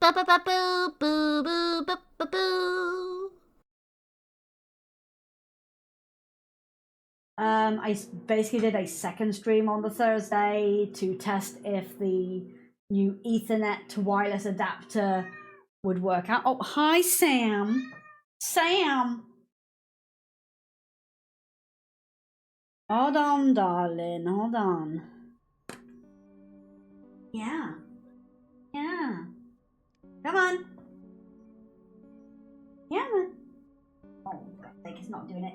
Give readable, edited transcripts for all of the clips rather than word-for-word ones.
Ba ba ba boo boo boo ba ba boo. I basically did a second stream on the Thursday to test if the new Ethernet to wireless adapter would work out. Oh, hi, Sam. Sam. Hold on, darling. Hold on. Yeah. Yeah. Come on. Yeah, man. Oh, for God's sake, it's not doing it.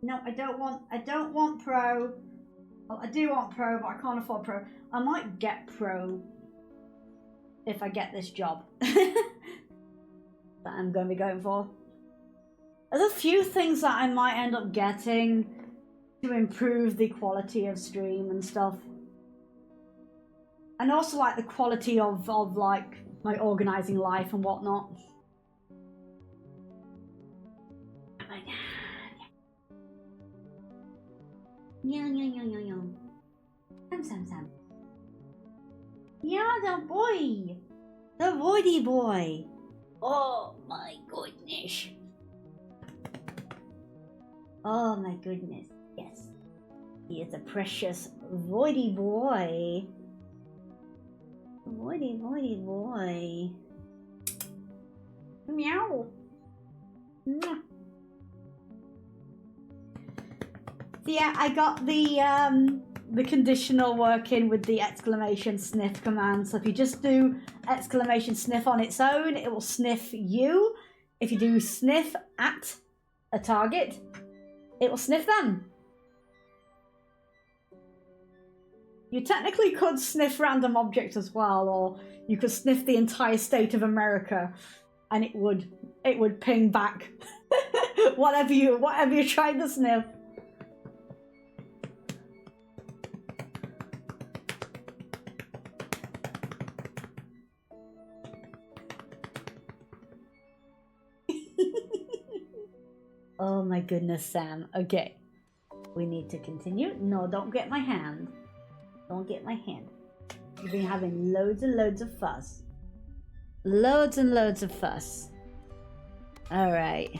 No, I don't want Pro. Well, I do want Pro, but I can't afford Pro. I might get Pro if I get this job that I'm going to be going for. There's a few things that I might end up getting to improve the quality of stream and stuff. And also like the quality of like my organizing life and whatnot. Yeah. Sam. Yeah, the boy. The voidy boy. Oh my goodness. Oh my goodness. Yes. He is a precious voidy boy. Voidy boy. Meow. Yeah, I got the conditional working with the exclamation sniff command. So if you just do exclamation sniff on its own, it will sniff you. If you do sniff at a target, it will sniff them. You technically could sniff random objects as well, or you could sniff the entire state of America, and it would ping back whatever you're trying to sniff. Oh my goodness, Sam. Okay. We need to continue. No, don't get my hand. Don't get my hand. You've been having loads and loads of fuss. Loads and loads of fuss. Alright.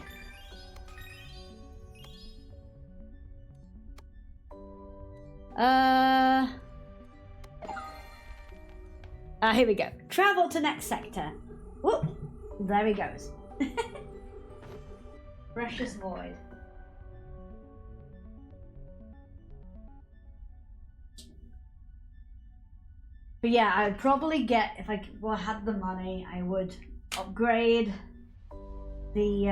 Here we go. Travel to next sector. Whoop! There he goes. Precious void. But yeah, I'd probably get, if I had the money, I would upgrade the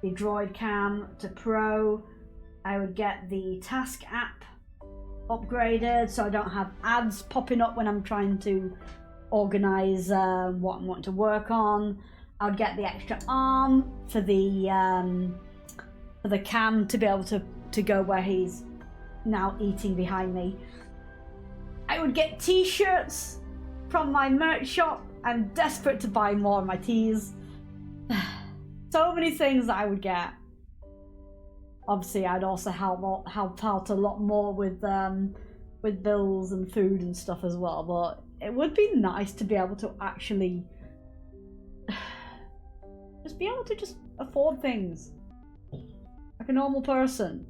droid cam to Pro. I would get the task app upgraded so I don't have ads popping up when I'm trying to organize what I'm wanting to work on. I would get the extra arm for the cam to be able to go where he's now eating behind me. I would get t-shirts from my merch shop. I'm desperate to buy more of my tees. So many things that I would get. Obviously, I'd also help out a lot more with bills and food and stuff as well. But it would be nice to be able to actually just be able to just afford things like a normal person,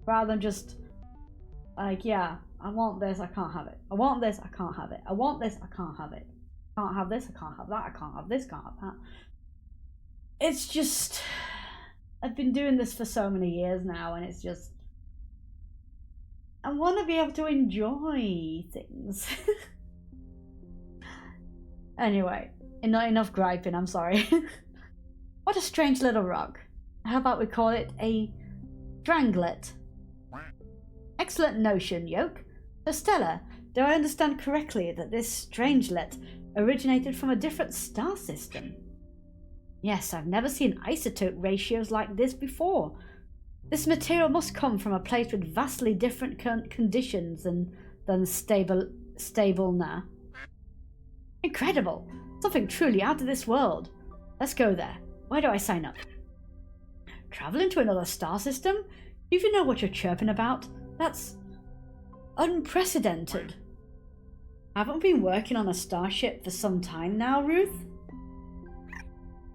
rather than just like, yeah, I want this, I can't have it. I want this, I can't have it. I want this, I can't have it. I can't have this, I can't have that. I can't have this, can't have that. It's just, I've been doing this for so many years now, and it's just, I want to be able to enjoy things. Anyway, enough griping, I'm sorry. What a strange little rock. How about we call it a dranglet? Excellent notion, Yoke. So Stella, do I understand correctly that this strangelet originated from a different star system? Yes, I've never seen isotope ratios like this before. This material must come from a place with vastly different conditions than stable now. Incredible! Something truly out of this world. Let's go there. Where do I sign up? Travel into another star system? Do you even know what you're chirping about? That's unprecedented. Haven't we been working on a starship for some time now, Ruth?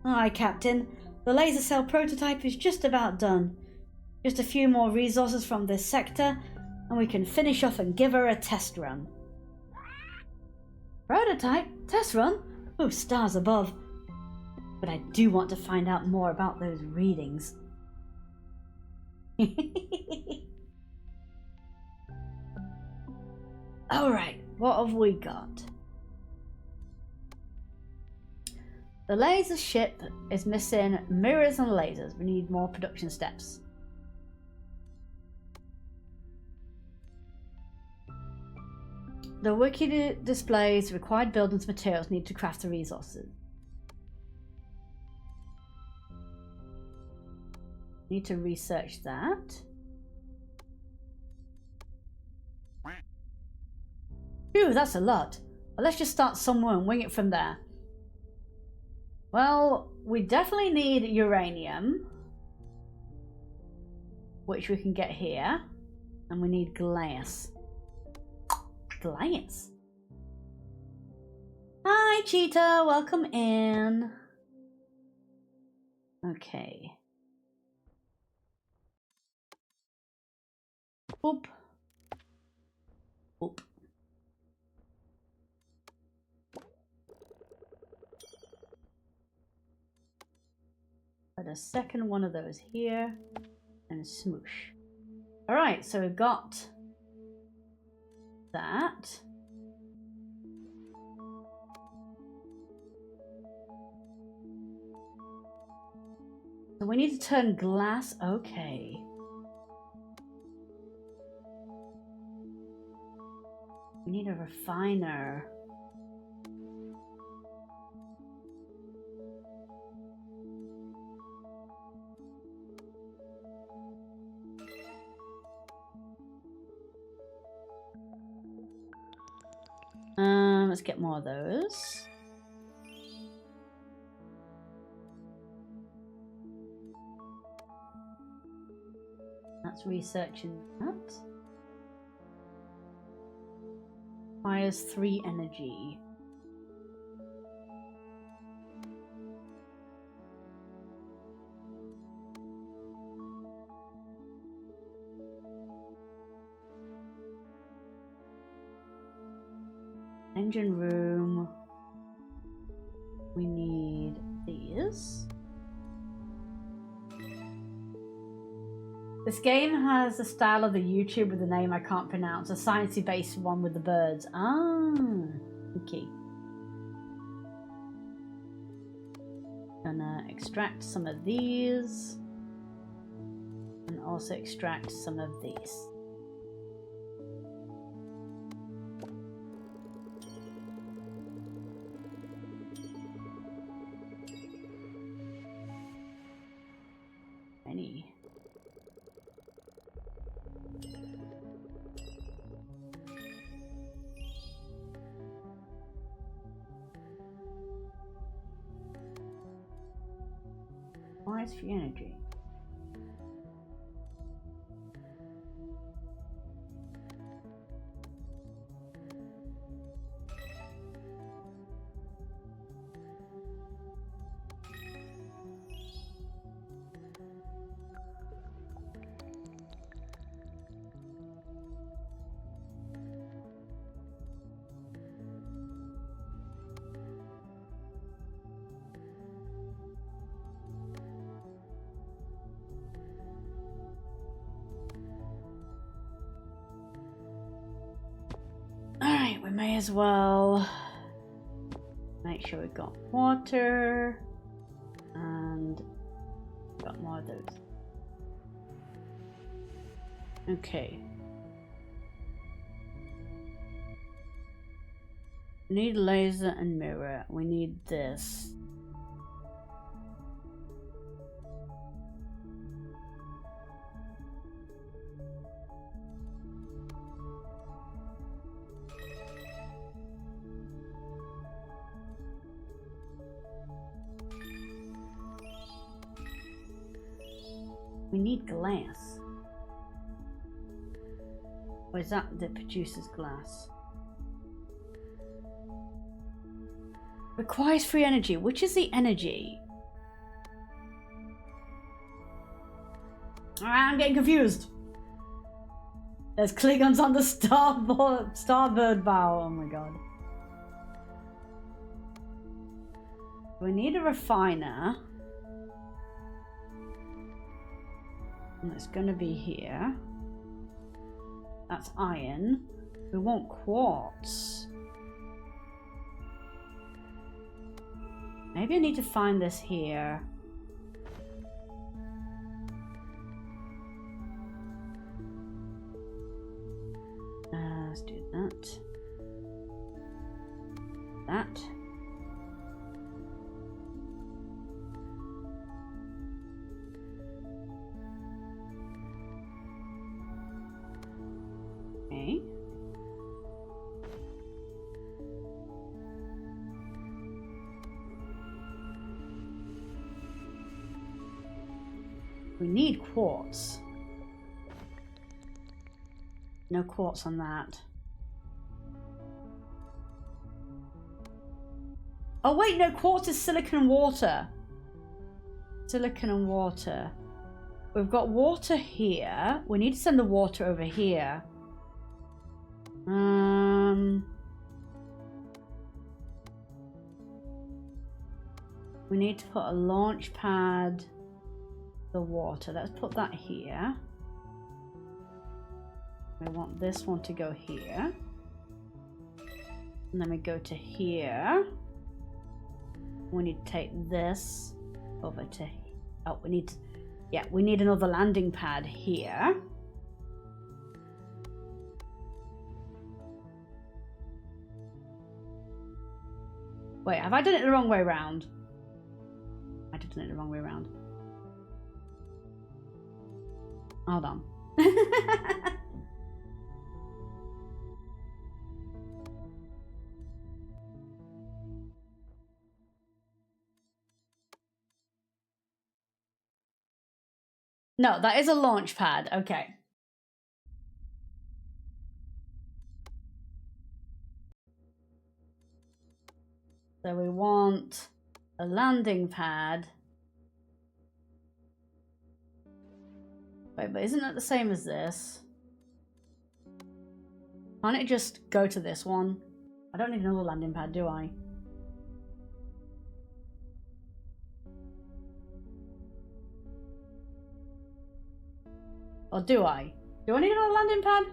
Aye, Captain. The laser cell prototype is just about done. Just a few more resources from this sector, and we can finish off and give her a test run. Prototype? Test run? Oh, stars above. But I do want to find out more about those readings. Alright, what have we got? The laser ship is missing mirrors and lasers. We need more production steps. The wiki displays required buildings materials needed to craft the resources. Need to research that. Phew, that's a lot. Well, let's just start somewhere and wing it from there. Well, we definitely need uranium, which we can get here, and we need glass. Glass? Hi, Cheetah, welcome in. Okay. Boop. Boop. Put a second one of those here and smoosh. Alright, so we've got that. So we need to turn glass. Okay. We need a refiner. Let's get more of those. That's researching that. Requires 3 energy. Engine room. We need these. This game has the style of the YouTube with the name I can't pronounce, a sciencey based one with the birds. Ah, okay. Gonna extract some of these and also extract some of these. For energy. Alright, we may as well make sure we've got water and got more of those. Okay. We need laser and mirror. We need this. We need glass. Or is that produces glass? Requires free energy. Which is the energy? I'm getting confused. There's Klingons on the starboard bow. Oh my god. We need a refiner. And it's going to be here. That's iron. We want quartz. Maybe I need to find this here. Let's do that. That. Okay. We need quartz. No quartz on that. Oh wait, no, quartz is silicon and water. Silicon and water. We've got water here. We need to send the water over here. We need to put a launch pad. The water. Let's put that here. We want this one to go here. And then we go to here. We need to take this over to... Oh, we need... Yeah, we need another landing pad here. Wait, have I done it the wrong way around? I did it the wrong way around. Hold on. No, that is a launch pad. Okay. So we want a landing pad. Wait, but isn't that the same as this? Can't it just go to this one? I don't need another landing pad, do I? Or do I? Do I need another landing pad?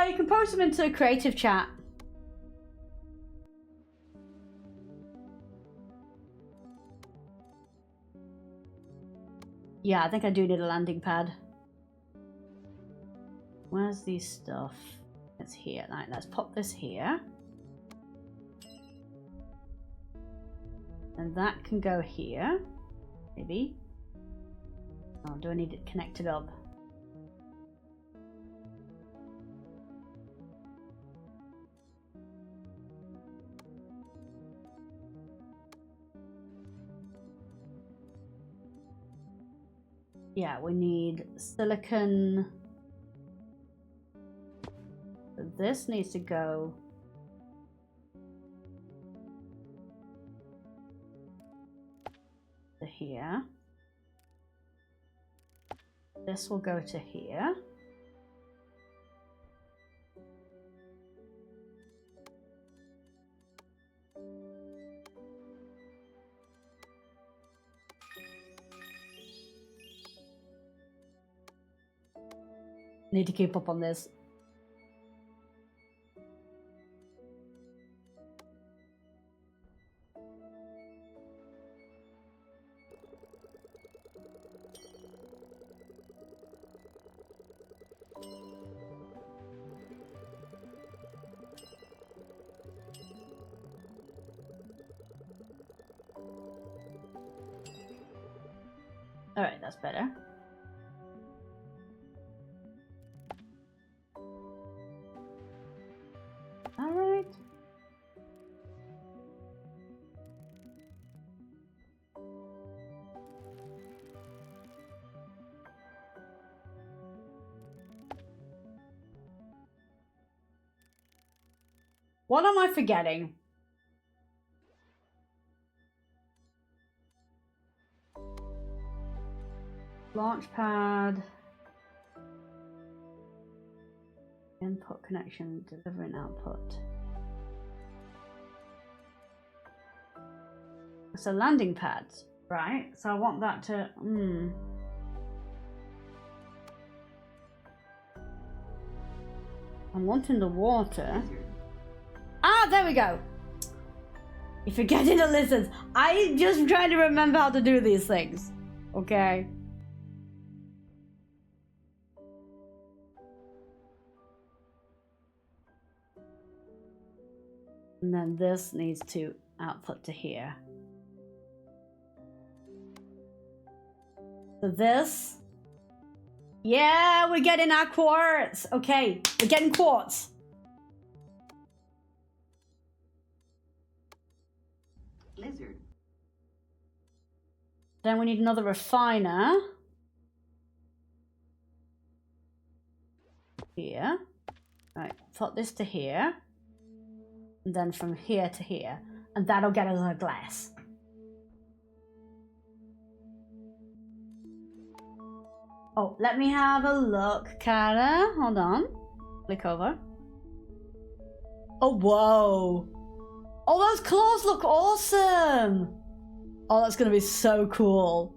You can post them into creative chat. Yeah, I think I do need a landing pad. Where's the stuff? It's here. Right, let's pop this here. And that can go here. Maybe. Oh, do I need it connected up? Yeah, we need silicon. So this needs to go to here. This will go to here. Need to keep up on this. All right, that's better. All right. What am I forgetting? Launch pad. Input connection, delivering output. So landing pads, right? So I want that to, I'm wanting the water. Ah, there we go. You're forgetting the lizards. I'm just trying to remember how to do these things. Okay. And then this needs to output to here. So this. Yeah, we're getting our quartz. Okay, we're getting quartz. Lizard. Then we need another refiner. Here. Right, put this to here. And then from here to here. And that'll get us our glass. Oh, let me have a look, Cara. Hold on. Click over. Oh, whoa. Oh, those claws look awesome. Oh, that's going to be so cool.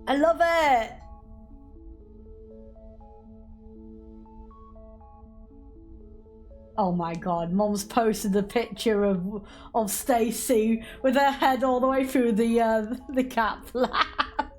I love it. Oh my god, Mom's posted a picture of Stacy with her head all the way through the cat flap.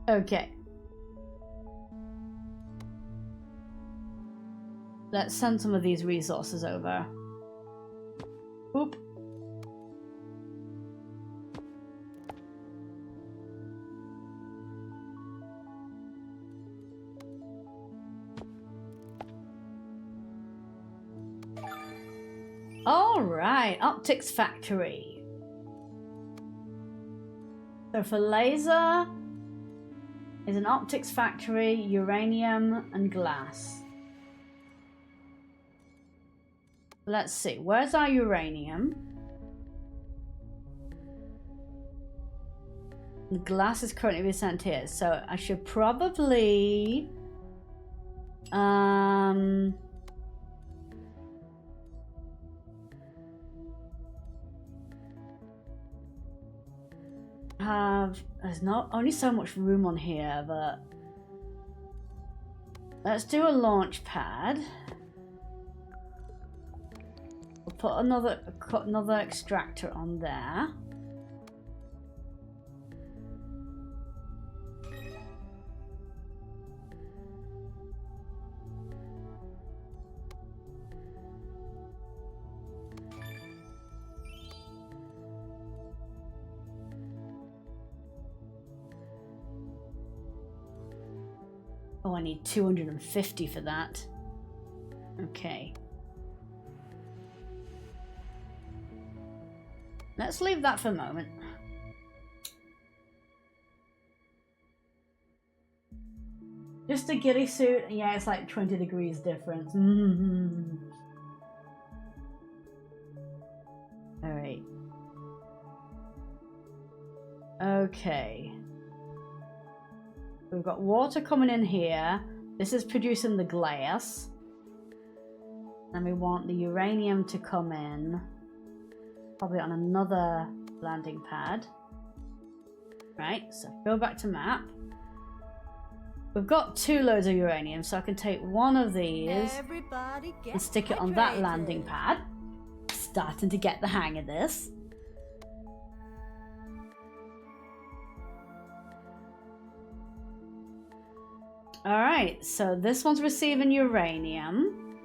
Okay. Let's send some of these resources over. Oop. All right, optics factory. So for laser is an optics factory, uranium and glass. Let's see, where's our uranium? The glass is currently being sent here, so I should probably there's not only so much room on here, but let's do a launch pad. We'll put another extractor on there. Oh, I need 250 for that. Okay. Let's leave that for a moment. Just a ghillie suit. Yeah, it's like 20 degrees difference. All right. Okay. We've got water coming in here. This is producing the glass. And we want the uranium to come in. Probably on another landing pad. Right, so go back to map. We've got 2 loads of uranium, so I can take one of these and stick it on that landing pad. Starting to get the hang of this. Alright, so this one's receiving uranium.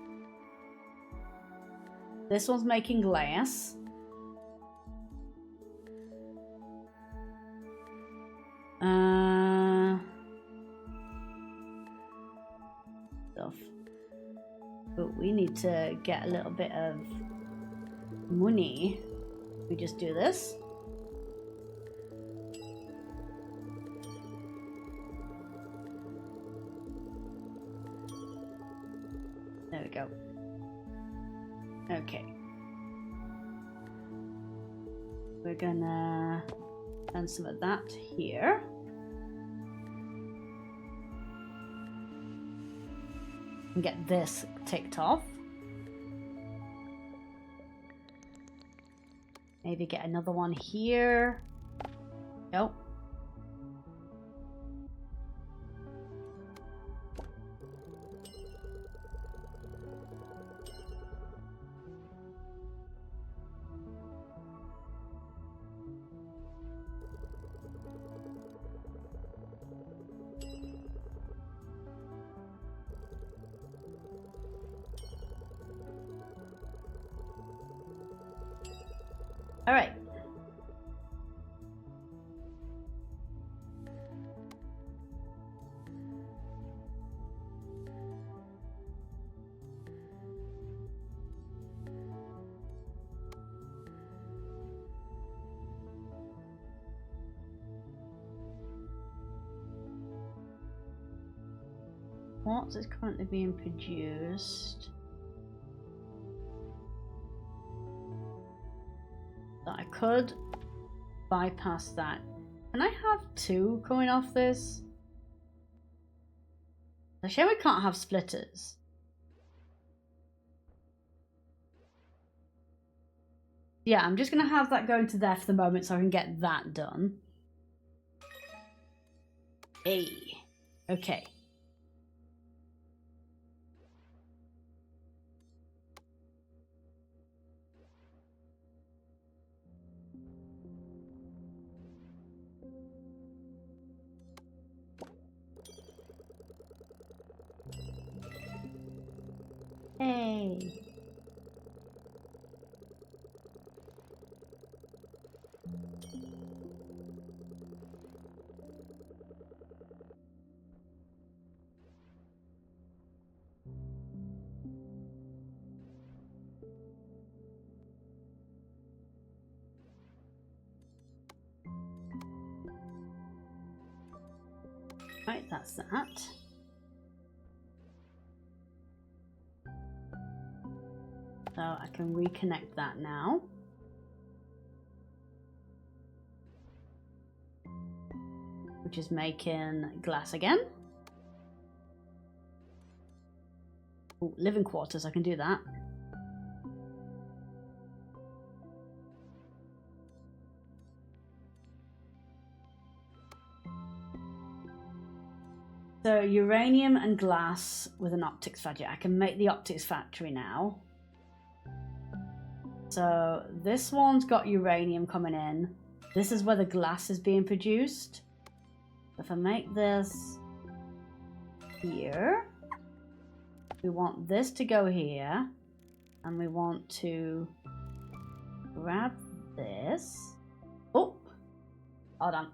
This one's making glass. Stuff. But we need to get a little bit of money. We just do this. There we go. Okay. We're gonna send some of that here. And get this ticked off. Maybe get another one here. Nope. All right. What is currently being produced? That I could bypass that. Can I have two coming off this? It's a shame we can't have splitters. Yeah, I'm just gonna have that going to there for the moment so I can get that done. Hey. Okay. Hey. Right, that's that. So I can reconnect that now. Which is making glass again. Ooh, living quarters, I can do that. So uranium and glass with an optics factory. I can make the optics factory now. So this one's got uranium coming in. This is where the glass is being produced. If I make this here, we want this to go here, and we want to grab this. Oh, hold on.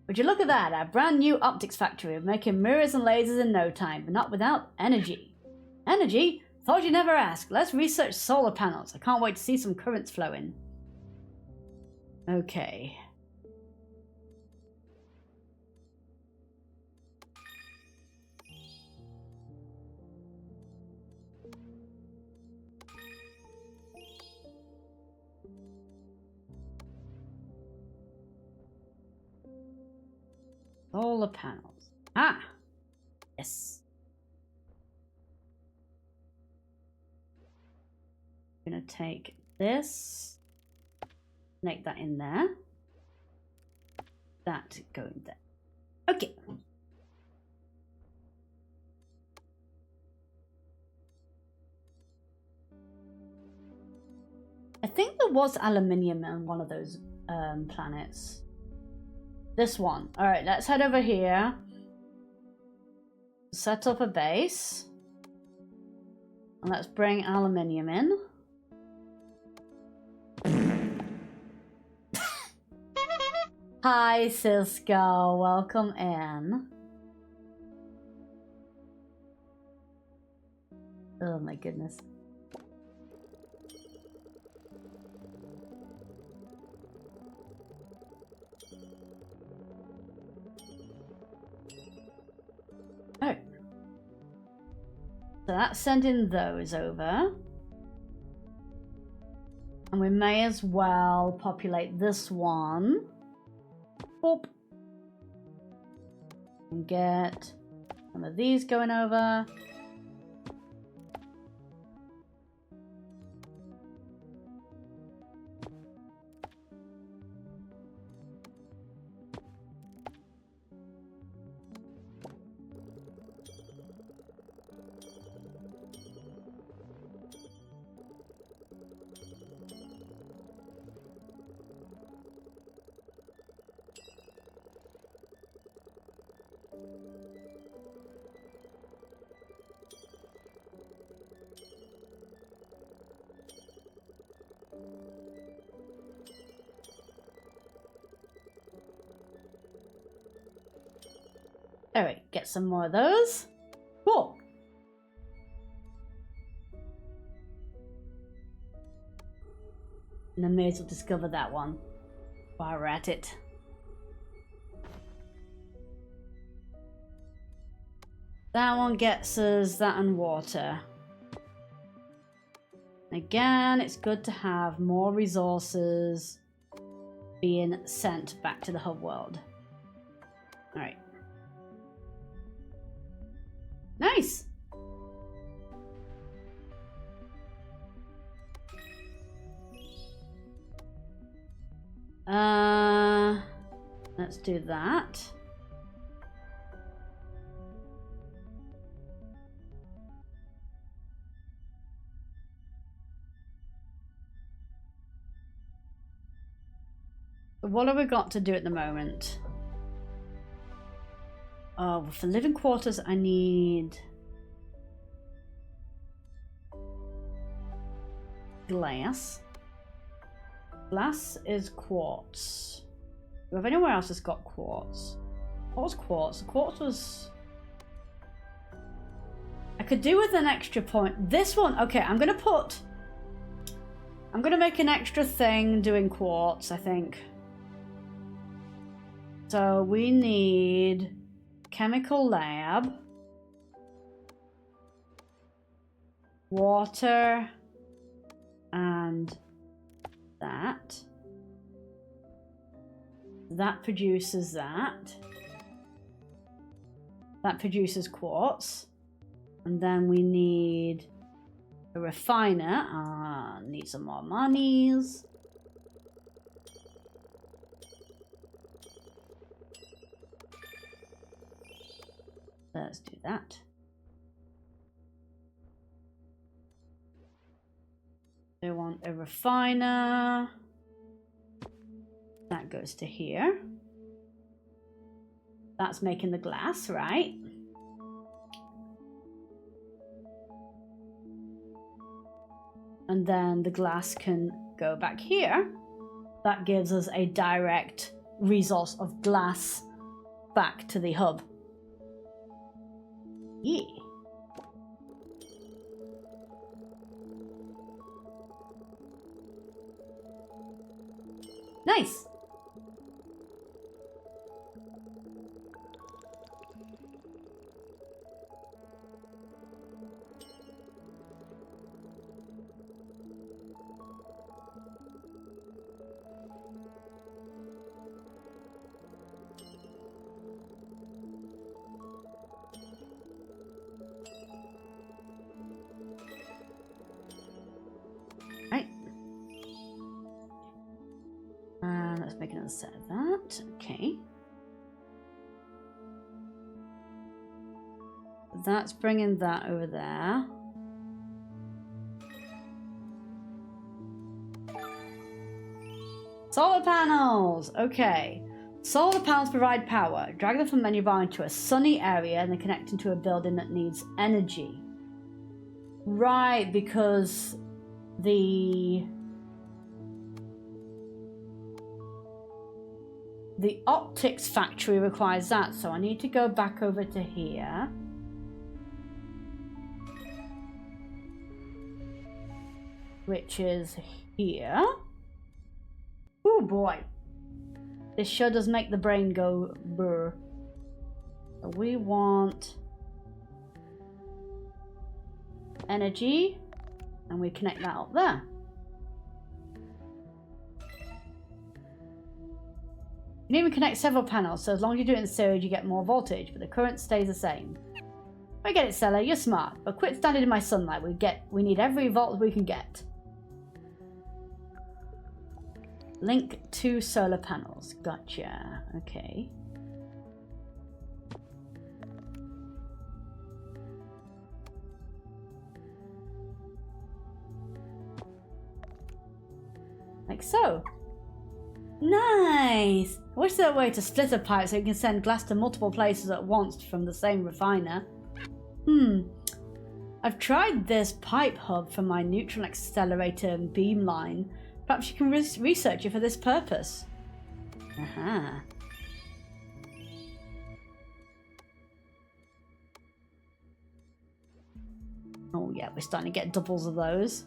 Would you look at that? Our brand new optics factory of making mirrors and lasers in no time, but not without energy. Energy? Thought you'd never ask. Let's research solar panels. I can't wait to see some currents flowing. Okay. Solar panels. Ah! Yes. I'm gonna take this, make that in there, that going there. Okay. I think there was aluminium on one of those planets. This one. All right, let's head over here. Set up a base. And let's bring aluminium in. Hi, Cisco. Welcome in. Oh my goodness. Oh. So that's sending those over. And we may as well populate this one. Boop. And get some of these going over. Alright, get some more of those. Cool. And I may as well discover that one while we're at it. That one gets us that and water. Again, it's good to have more resources being sent back to the hub world. Alright. Nice! Let's do that. What have we got to do at the moment? Oh, for living quarters, I need glass. Glass is quartz. Do we have anywhere else that's got quartz? What was quartz? Quartz was... I could do with an extra point. This one, okay, I'm gonna make an extra thing doing quartz, I think. So we need chemical lab, water, and that. That produces that. That produces quartz. And then we need a refiner. Need some more monies. Let's do that. They want a refiner. That goes to here. That's making the glass, right? And then the glass can go back here. That gives us a direct resource of glass back to the hub. Yeah. Nice. Let's make another set of that. Okay. That's bringing that over there. Solar panels! Okay. Solar panels provide power. Drag them from the menu bar into a sunny area and then connect into a building that needs energy. Right, because the optics factory requires that, so I need to go back over to here. Which is here. Oh boy. This sure does make the brain go brr. So we want energy, and we connect that up there. You can even connect several panels, so as long as you do it in series, you get more voltage, but the current stays the same. I get it, Stella, you're smart, but quit standing in my sunlight. We need every volt we can get. Link 2 solar panels. Gotcha. Okay. Like so. Nice! I wish there were a way to split a pipe so you can send glass to multiple places at once from the same refiner. I've tried this pipe hub for my neutron accelerator and beam line. Perhaps you can research it for this purpose. Aha. Oh yeah, we're starting to get doubles of those.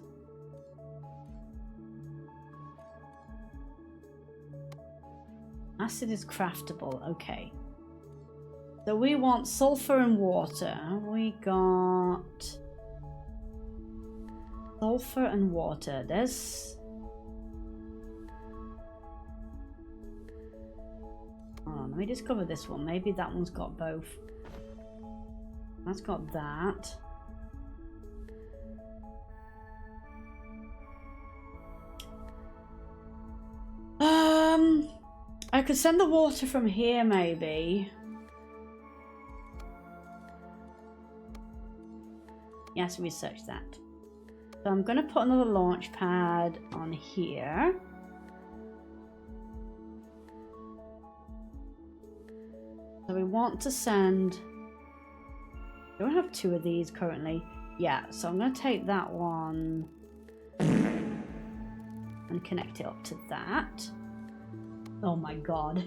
Acid is craftable, okay. So we want sulfur and water. We got sulfur and water. There's... Oh, let me discover this one. Maybe that one's got both. That's got that. I could send the water from here, maybe. Yes, research that. So I'm going to put another launch pad on here. So we want to send... Do I have 2 of these currently? Yeah, so I'm going to take that one and connect it up to that. Oh my god.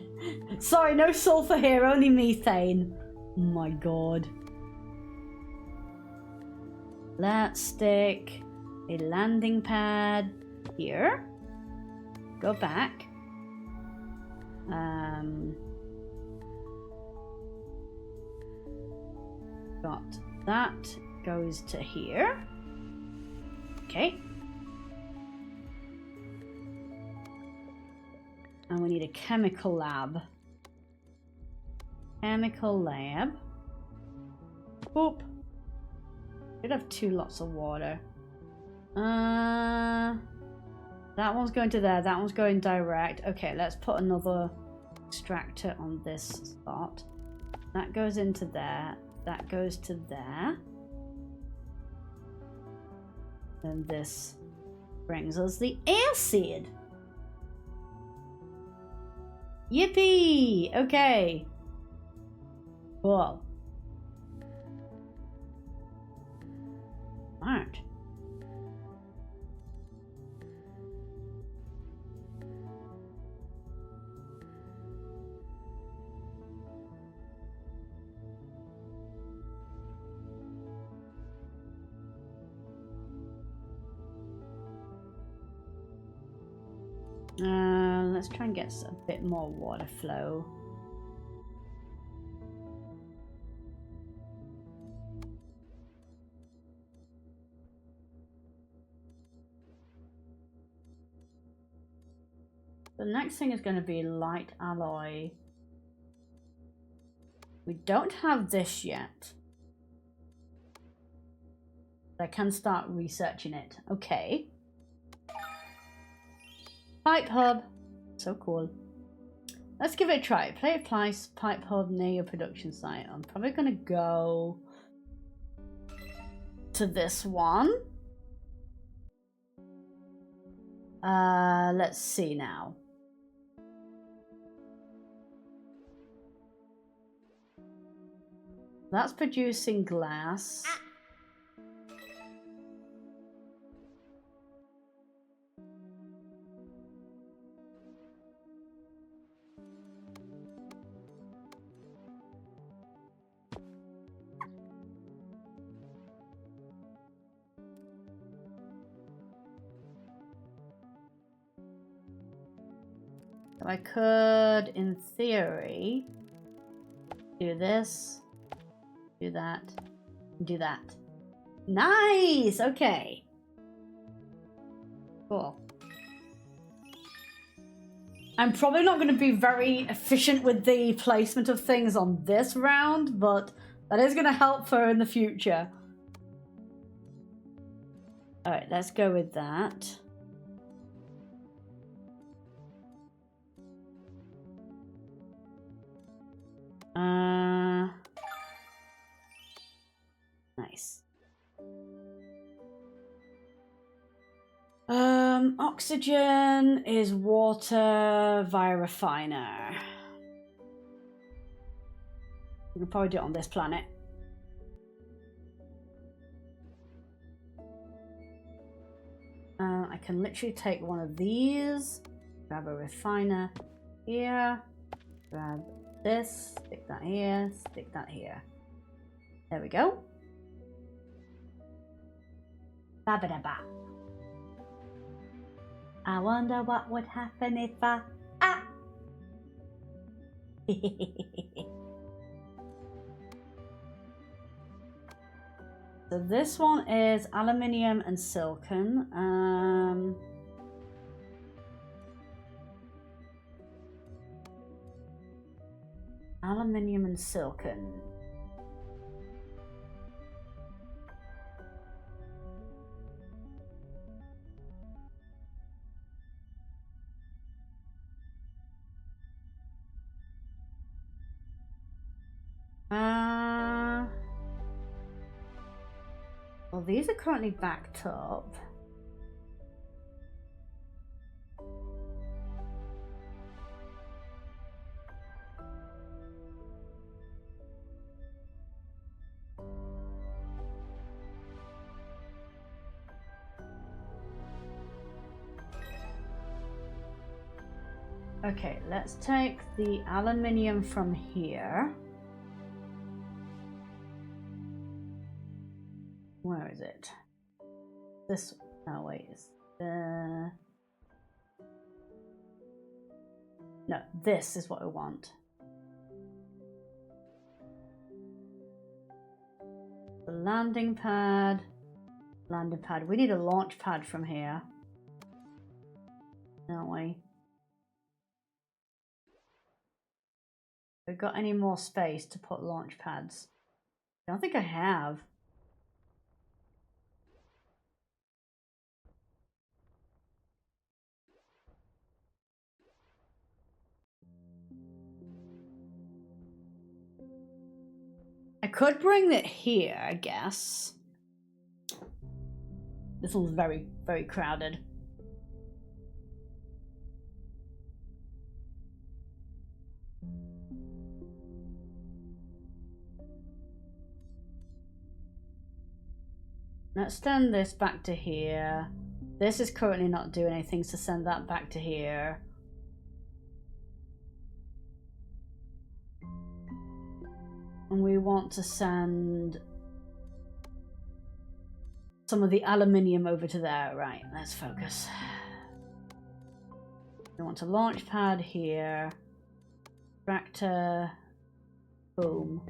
Sorry, no sulfur here, only methane. Oh my god. Let's stick a landing pad here. Go back. Got that goes to here. Okay. And we need a chemical lab. Chemical lab. Boop. Should have 2 lots of water. That one's going to there. That one's going direct. Okay, let's put another extractor on this spot. That goes into there. That goes to there. And this brings us the acid. Yippee! Okay. Cool. Smart. Let's try and get a bit more water flow. The next thing is going to be light alloy. We don't have this yet. I can start researching it. Okay. Pipe hub. So cool. Let's give it a try. Play a place, pipe hub near your production site. I'm probably going to go to this one. Let's see now. That's producing glass. So I could, in theory, do this, do that, and do that. Nice! Okay. Cool. I'm probably not going to be very efficient with the placement of things on this round, but that is going to help for in the future. Alright, let's go with that. Nice. Oxygen is water via refiner. We can probably do it on this planet. I can literally take one of these, grab a refiner here, grab this, stick that here, stick that here. There we go. Ba-ba-da-ba. I wonder what would happen if I... Ah! So this one is aluminium and silicon. Aluminium and silicon. Well, these are currently backed up. Okay, let's take the aluminium from here. Where is it? This, no wait, it's no, this is what I want. The landing pad, we need a launch pad from here, don't we? Have we got any more space to put launch pads? I don't think I have. I could bring it here, I guess. This one's very, very crowded. Let's send this back to here. This is currently not doing anything, so send that back to here. And we want to send some of the aluminium over to there. Right, let's focus. We want a launch pad here. Tractor. Boom.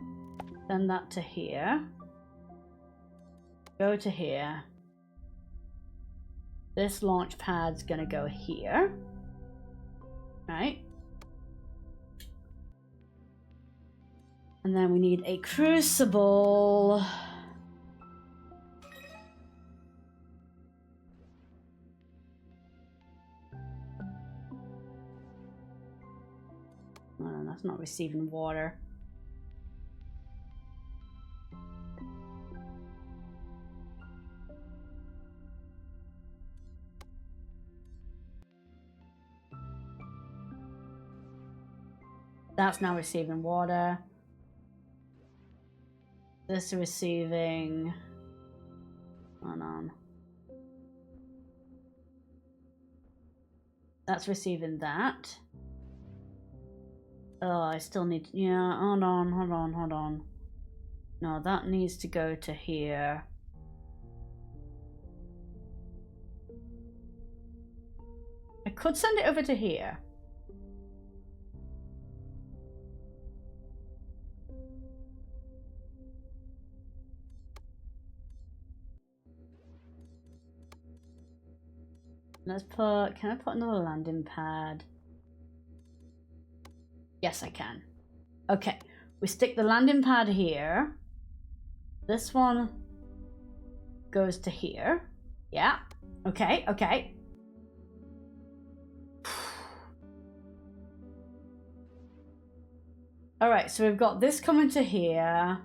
Send that to here. Go to here. This launch pad's gonna go here. Right. And then we need a crucible. Oh, that's not receiving water. That's now receiving water. This is receiving... Hold on. That's receiving that. Oh, I still need... Yeah, hold on. No, that needs to go to here. I could send it over to here. Let's put, can I put another landing pad? Yes, I can. Okay, we stick the landing pad here. This one goes to here. Yeah, okay, okay. All right, so we've got this coming to here.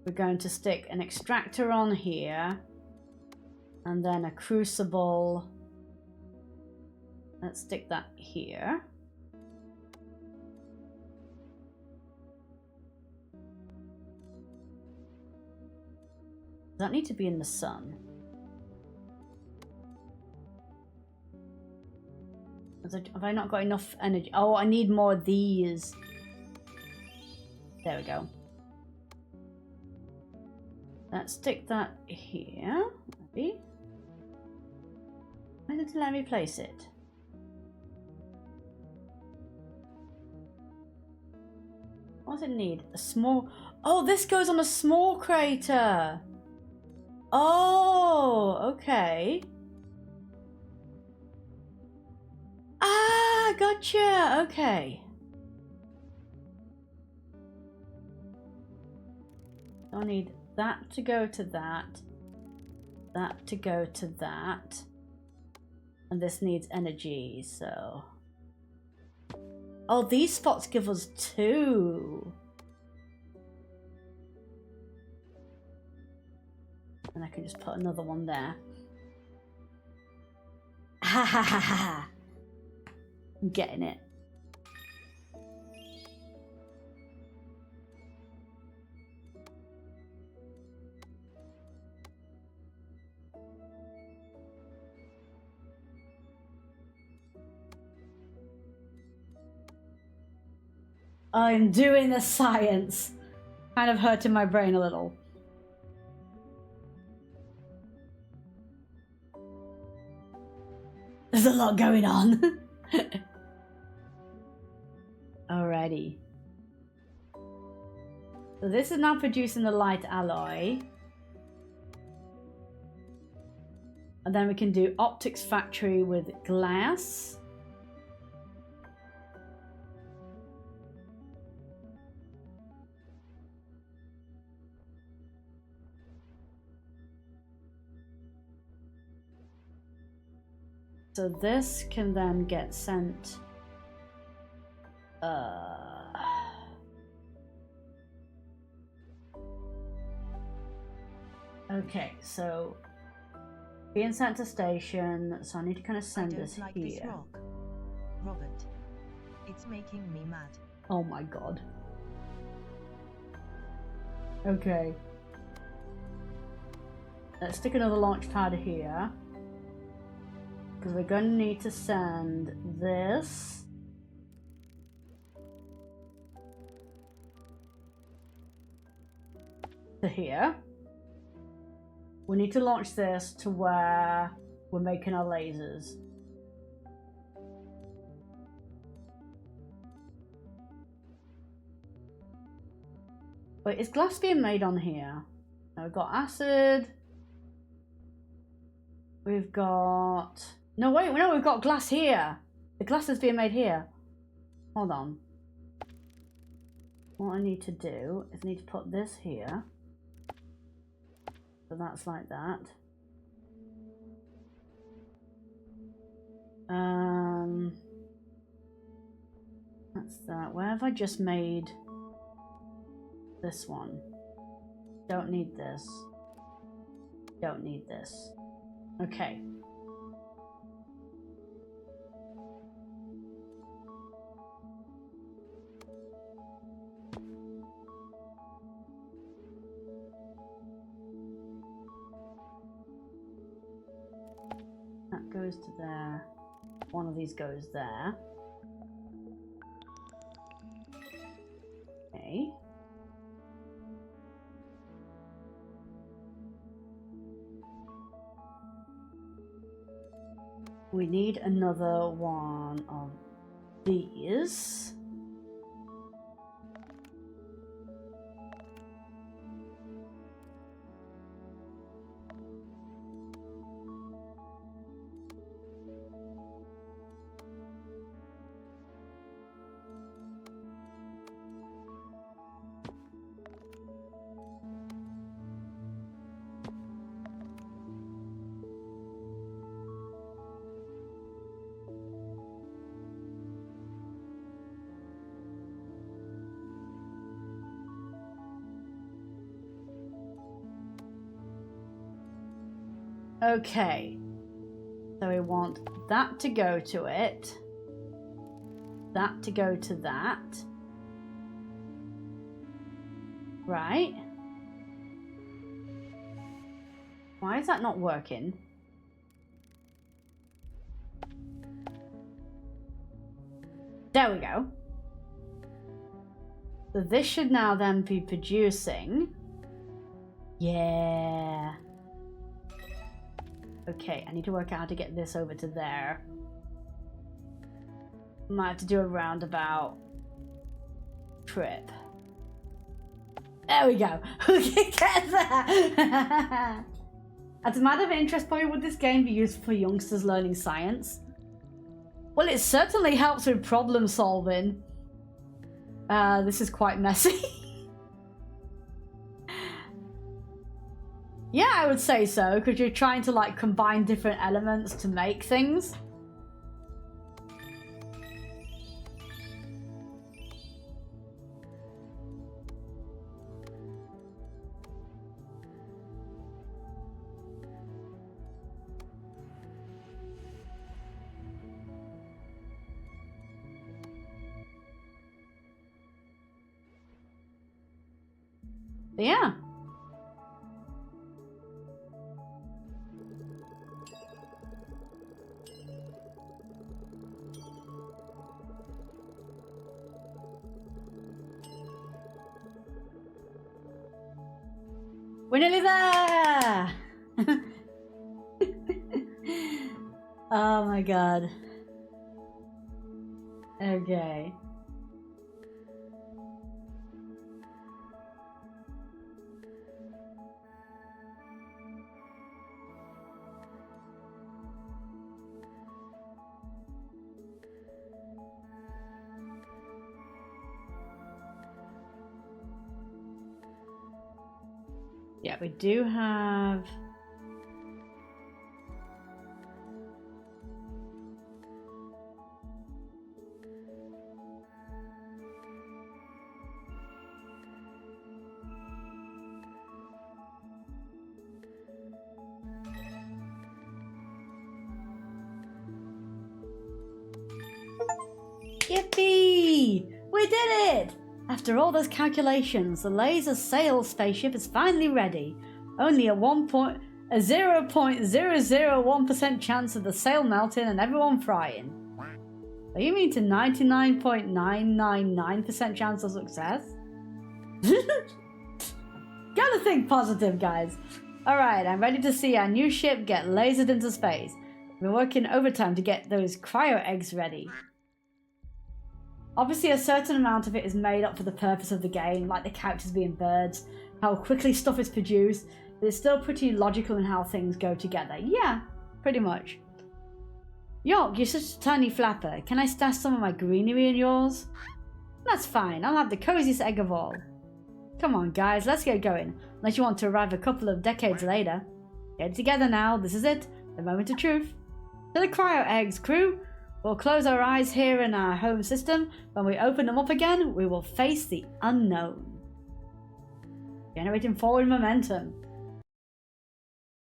We're going to stick an extractor on here. And then a crucible. Let's stick that here. Does that need to be in the sun? Have I not got enough energy? Oh, I need more of these. There we go. Let's stick that here. Maybe. Why did it let me place it? What does it need? A small... Oh, this goes on a small crater! Oh, okay. Ah, gotcha! Okay. I need that to go to that. That to go to that. And this needs energy, so... Oh, these spots give us 2. And I can just put another one there. Ha ha ha ha! I'm getting it. I'm doing the science. Kind of hurting my brain a little. There's a lot going on. Alrighty. So this is now producing the light alloy. And then we can do optics factory with glass. So this can then get sent. Okay, so being sent to station, so I need to kind of send this like here. This rock. Robert, it's making me mad. Oh my god. Okay. Let's stick another launch pad here. Because we're going to need to send this to here. We need to launch this to where we're making our lasers. Wait, is glass being made on here? Now we've got acid. We've got... No, wait, no, we've got glass here. The glass is being made here. Hold on. What I need to do is I need to put this here. So that's like that. That's that. Where have I just made this one? Don't need this. Don't need this. Okay. That goes to there. One of these goes there. Okay. We need another one of these. Okay. So we want that to go to it. That to go to that. Right. Why is that not working? There we go. So this should now then be producing. Yeah. Okay, I need to work out how to get this over to there. Might have to do a roundabout trip. There we go. We can get there. As a matter of interest, Polly, would this game be useful for youngsters learning science? Well, it certainly helps with problem solving. This is quite messy. Yeah, I would say so, because you're trying to like combine different elements to make things. But yeah. We're nearly there! Oh my god. Okay. Yeah, we do have... Yippee! We did it! After all those calculations, the laser sail spaceship is finally ready. Only a 0.001% chance of the sail melting and everyone frying. Are you mean to 99.999% chance of success? Gotta think positive, guys. Alright, I'm ready to see our new ship get lasered into space. We've been working overtime to get those cryo eggs ready. Obviously, a certain amount of it is made up for the purpose of the game, like the characters being birds, how quickly stuff is produced, but it's still pretty logical in how things go together. Yeah, pretty much. York, you're such a tiny flapper. Can I stash some of my greenery in yours? That's fine, I'll have the coziest egg of all. Come on, guys, let's get going, unless you want to arrive a couple of decades later. Get it together now, this is it, the moment of truth. To the cryo eggs, crew! We'll close our eyes here in our home system. When we open them up again, we will face the unknown. Generating forward momentum.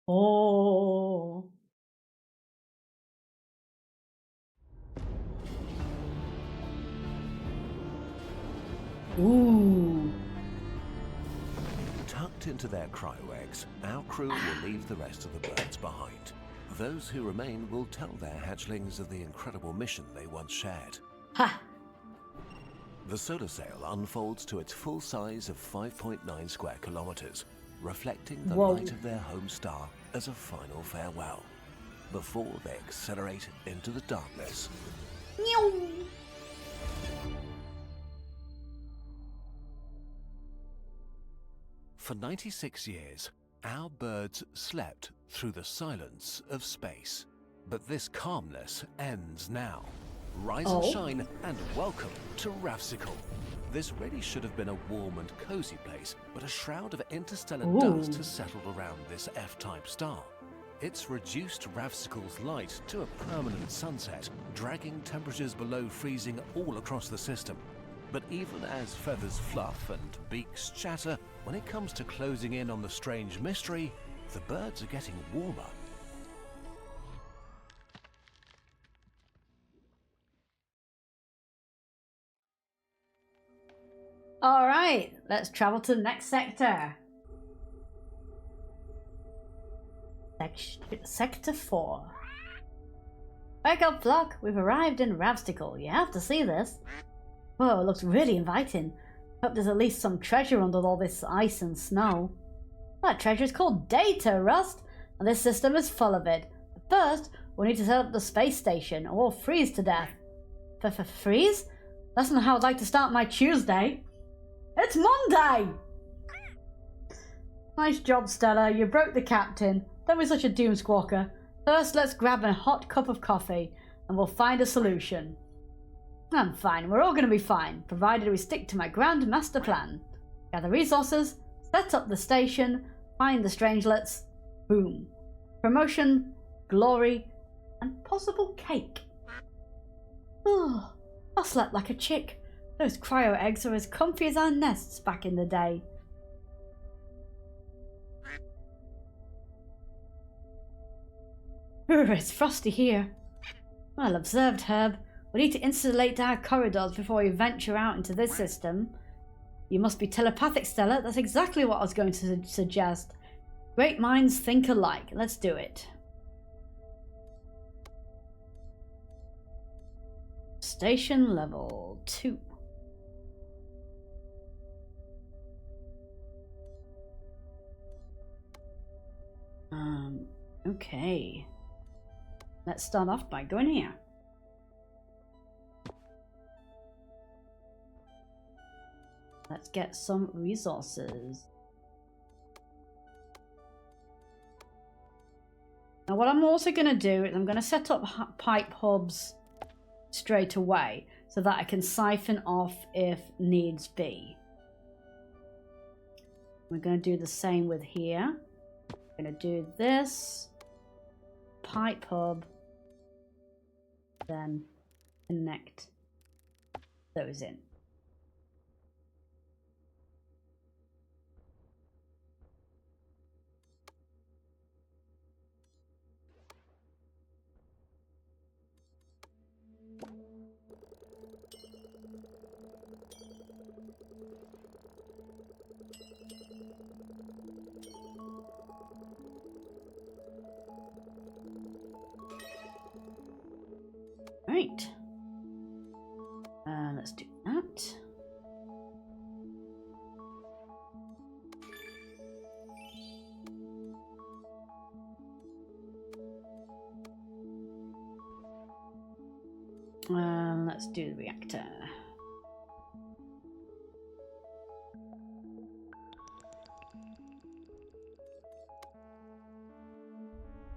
Oh. Ooh. Tucked into their cryo eggs, our crew will leave the rest of the birds behind. Those who remain will tell their hatchlings of the incredible mission they once shared. Ha! The solar sail unfolds to its full size of 5.9 square kilometers, reflecting the light of their home star as a final farewell, before they accelerate into the darkness. For 96 years, our birds slept through the silence of space. But this calmness ends now. Rise and shine, and welcome to Ravsicle. This really should have been a warm and cozy place, but a shroud of interstellar dust has settled around this F-type star. It's reduced Ravsicle's light to a permanent sunset, dragging temperatures below freezing all across the system. But even as feathers fluff and beaks chatter, when it comes to closing in on the strange mystery, the birds are getting warmer. Alright, let's travel to the next sector. Sector 4. Wake up, flock. We've arrived in Ravsticle. You have to see this. Whoa, it looks really inviting. Hope there's at least some treasure under all this ice and snow. That treasure is called data, Rust, and this system is full of it. But first, we'll need to set up the space station, or we'll freeze to death. Freeze? That's not how I'd like to start my Tuesday. It's Monday! Nice job, Stella. You broke the captain. Don't be such a doom squawker. First, let's grab a hot cup of coffee, and we'll find a solution. I'm fine. We're all going to be fine, provided we stick to my grand master plan. Gather resources, set up the station, find the strangelets. Boom. Promotion, glory, and possible cake. Oh, I slept like a chick. Those cryo eggs are as comfy as our nests back in the day. It's frosty here. Well observed, Herb. We need to insulate our corridors before we venture out into this system. You must be telepathic, Stella. That's exactly what I was going to suggest. Great minds think alike. Let's do it. Station level 2. Okay. Let's start off by going here. Let's get some resources. Now what I'm also going to do is I'm going to set up pipe hubs straight away so that I can siphon off if needs be. We're going to do the same with here. We're going to do this pipe hub, then connect those in. Right. Let's do that. Let's do the reactor.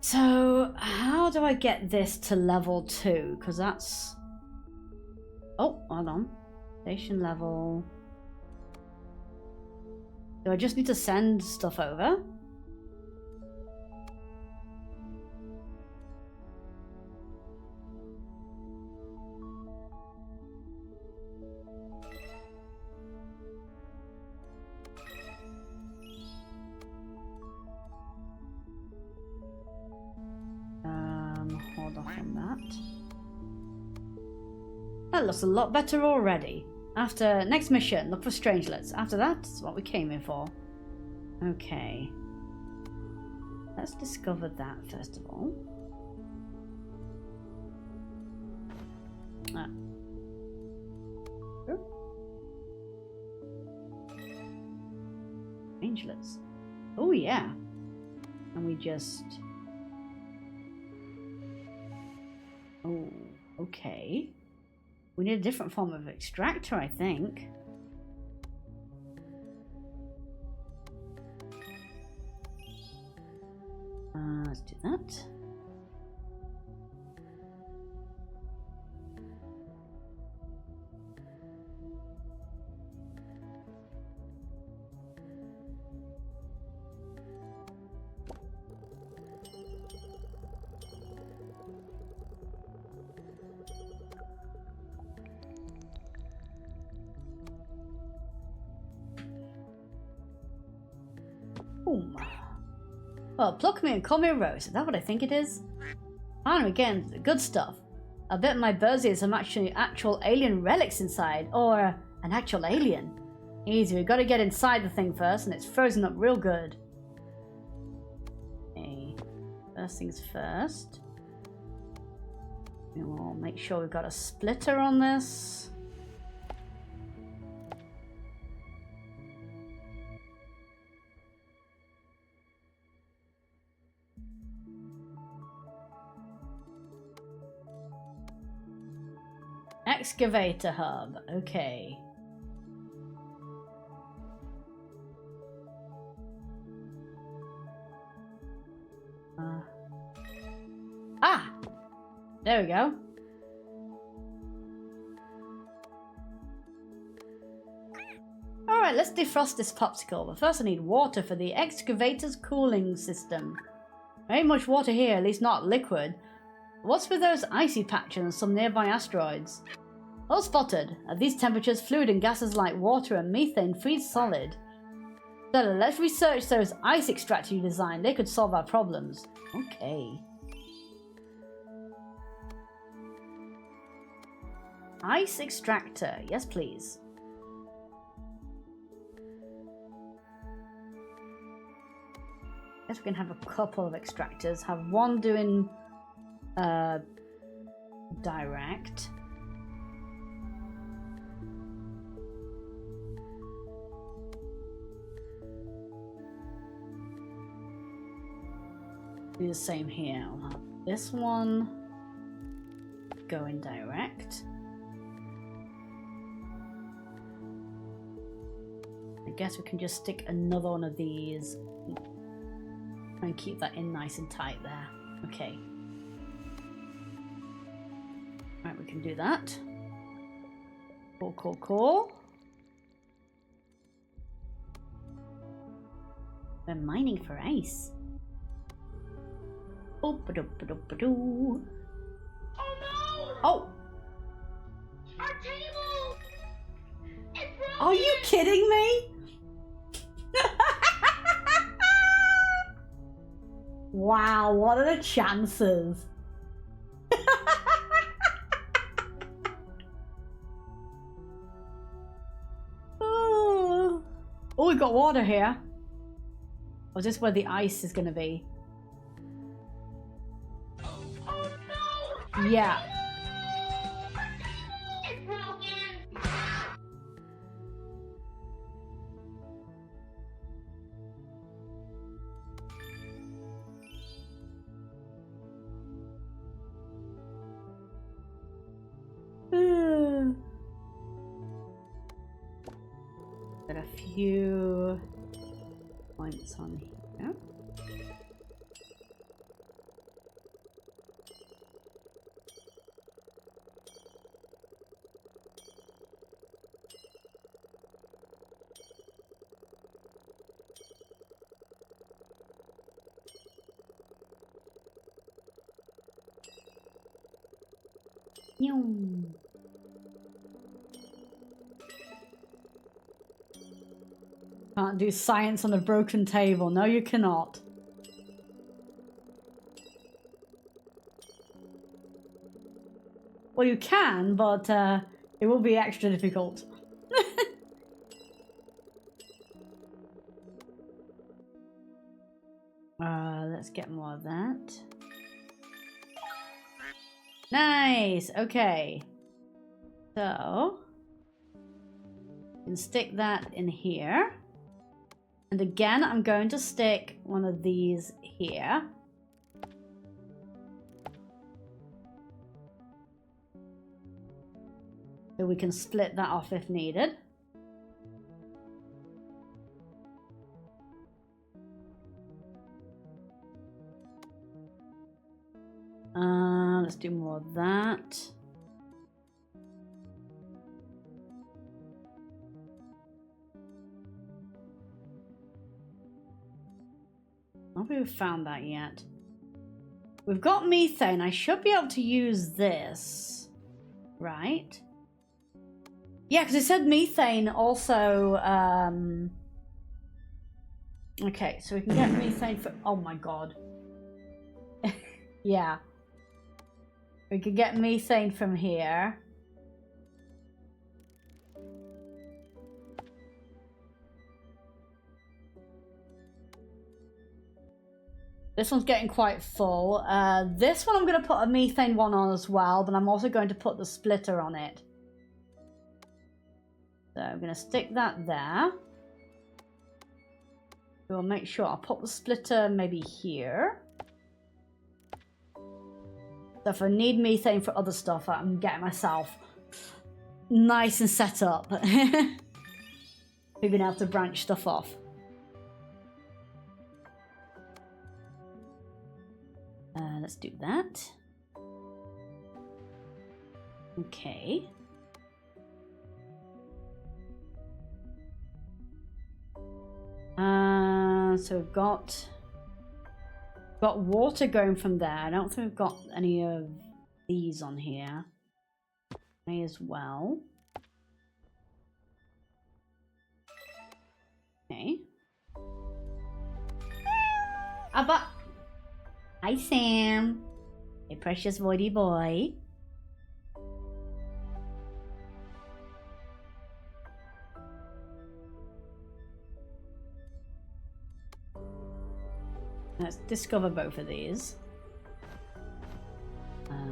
So, how do I get this to level 2? Because that's... Oh, hold on. Station level... Do I just need to send stuff over? Hold off on that. That looks a lot better already. After next mission, look for strangelets. After that, that's what we came in for. Okay. Let's discover that first of all. Ah. Strangelets. Oh yeah. And we just... Oh, okay. We need a different form of extractor, I think. Let's do that. Boom. Well, pluck me and call me a rose. Is that what I think it is? Finally, again, the good stuff. I bet my birds have some actual alien relics inside, or an actual alien. Easy. We've got to get inside the thing first, and it's frozen up real good. Okay. First things first. And we'll make sure we've got a splitter on this. Excavator hub. Okay. Ah! There we go. Alright, let's defrost this popsicle. But first I need water for the excavator's cooling system. There ain't much water here, at least not liquid. What's with those icy patches on some nearby asteroids? All spotted. At these temperatures, fluid and gases like water and methane freeze solid. So let's research those ice extractors you designed. They could solve our problems. Okay. Ice extractor. Yes, please. Guess we can have a couple of extractors. Have one doing direct. Do the same here. I'll have this one going direct. I guess we can just stick another one of these and keep that in nice and tight there. Okay. Right, we can do that. Cool, cool, cool. We're mining for ice. Oh no! Oh! Our table! It's broken! Are you kidding me? Wow, what are the chances? Oh, we've got water here. Or is this where the ice is going to be? Oh no! Yeah. It's broken! Got a few points on here. Can't do science on a broken table. No, you cannot. Well, you can, but it will be extra difficult. Let's get more of that. Nice. Okay. So, you can stick that in here. And again, I'm going to stick one of these here. So we can split that off if needed. Let's do more of that. I don't think we've found that yet. We've got methane. I should be able to use this. Right? Yeah, because it said methane also... Okay, so we can get methane for... Oh my god. Yeah. We could get methane from here. This one's getting quite full. This one I'm going to put a methane one on as well, but I'm also going to put the splitter on it. So I'm going to stick that there. We'll make sure I'll put the splitter maybe here. So if I need methane for other stuff, I'm getting myself nice and set up. We're going to have to branch stuff off. Let's do that. Okay. So we've got water going from there. I don't think we've got any of these on here. May as well. Okay. Abba. Hi, Sam. Hey, precious voidy boy. Let's discover both of these.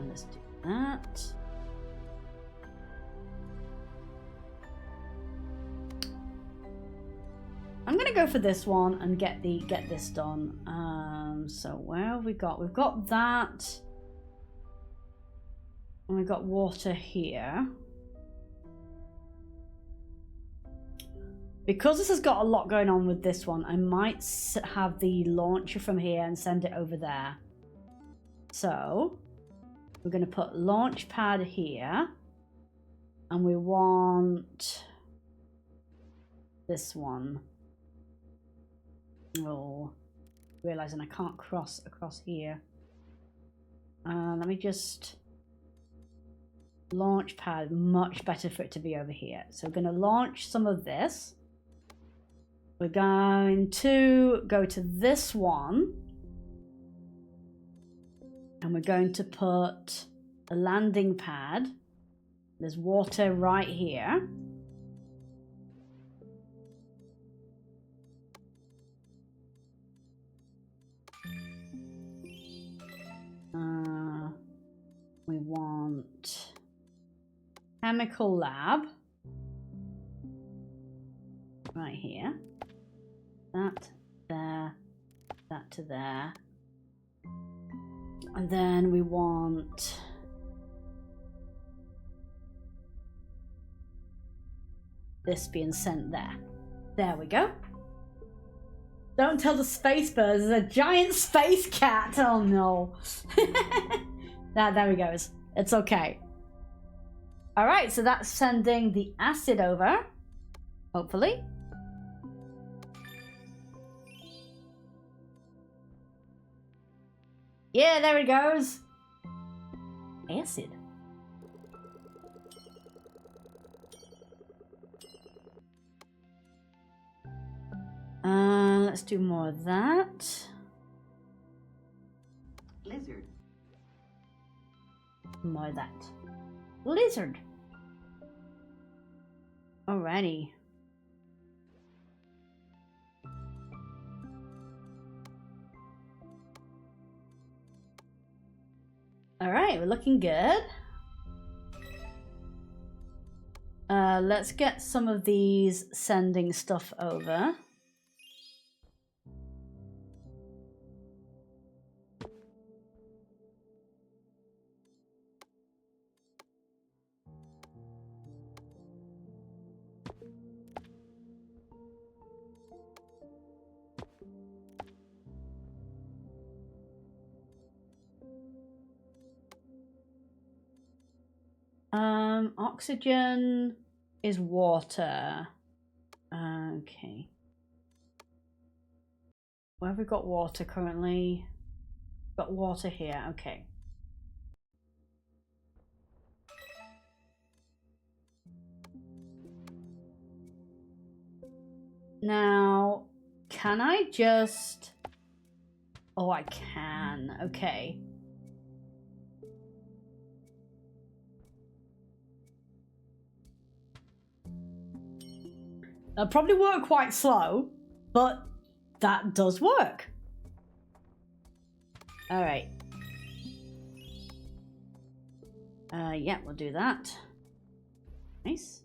Let's do that. I'm gonna go for this one and get this done. So where have we got? We've got that, and we've got water here. Because this has got a lot going on with this one, I might have the launcher from here and send it over there. So we're going to put launch pad here, and we want this one. Oh, realizing I can't cross across here. Let me just launch pad. Much better for it to be over here. So we're going to launch some of this. We're going to go to this one, and we're going to put a landing pad. There's water right here. We want chemical lab right here. That there, that to there. And then we want this being sent there. There we go. Don't tell the space birds, there's a giant space cat. Oh no. There we go. It's okay. All right, so that's sending the acid over, hopefully. Yeah, there it goes. Acid. Let's do more of that. Lizard. More of that. Lizard. Alrighty. Alright, we're looking good. Let's get some of these sending stuff over. Oxygen is water. Okay. Where have we got water currently? Got water here, okay. Now, can I just... Oh, I can. Okay. That'll probably work quite slow, but that does work. Alright. Yeah, we'll do that. Nice.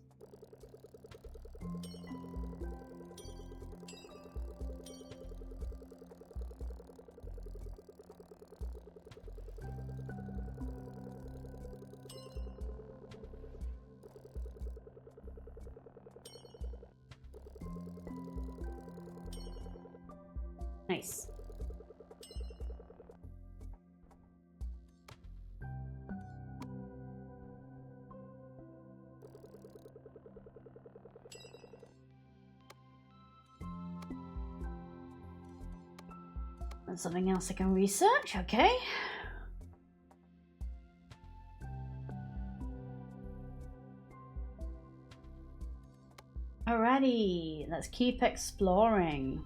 Nice. And something else I can research, okay. Alrighty, let's keep exploring.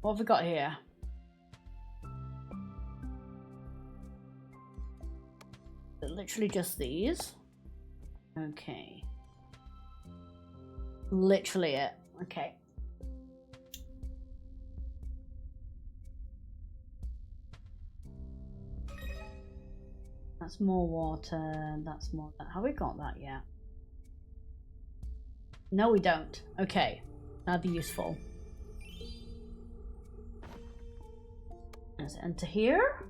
What have we got here? Literally just these. Okay. Literally it. Okay. That's more water. That's more. Have we got that yet? No, we don't. Okay. That'd be useful. Let's enter here.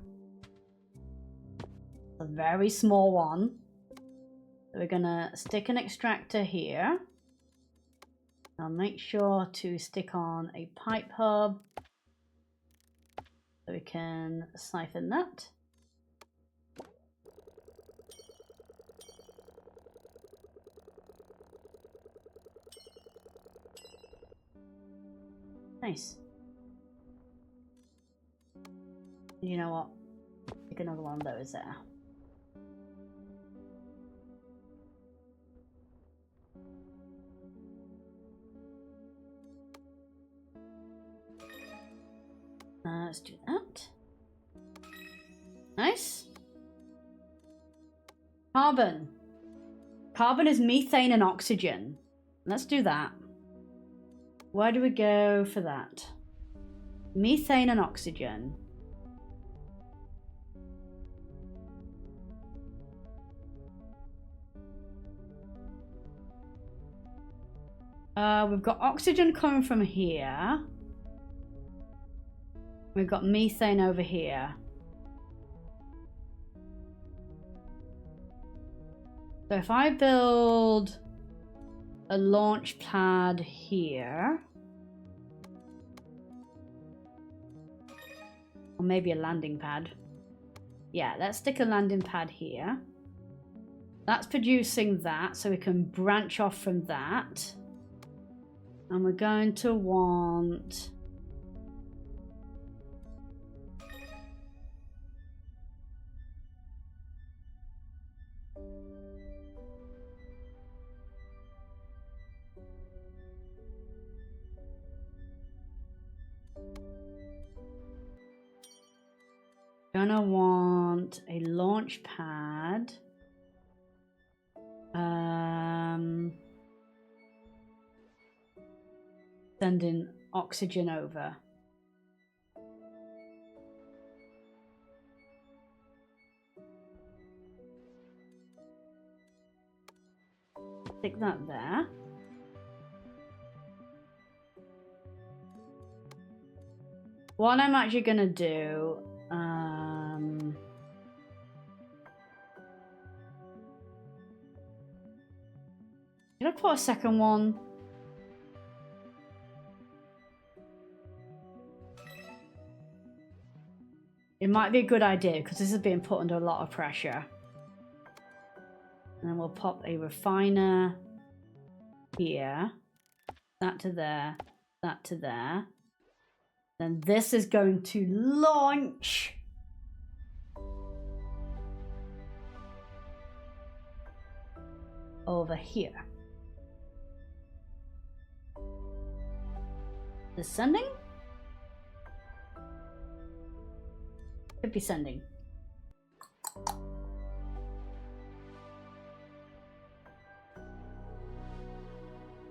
A very small one. So we're gonna stick an extractor here. I'll make sure to stick on a pipe hub so we can siphon that. Nice. You know what? Pick another one of those there. Let's do that. Nice. Carbon. Carbon is methane and oxygen. Let's do that. Where do we go for that? Methane and oxygen. We've got oxygen coming from here. We've got methane over here. So if I build a launch pad here, or maybe a landing pad. Yeah, let's stick a landing pad here. That's producing that, so we can branch off from that. And we're going to want a launch pad. Sending oxygen over. Stick that there. What I'm actually gonna do, should I put a second one? It might be a good idea because this is being put under a lot of pressure. And then we'll pop a refiner here. That to there. That to there. Then this is going to launch. Over here. Descending? Could be sending.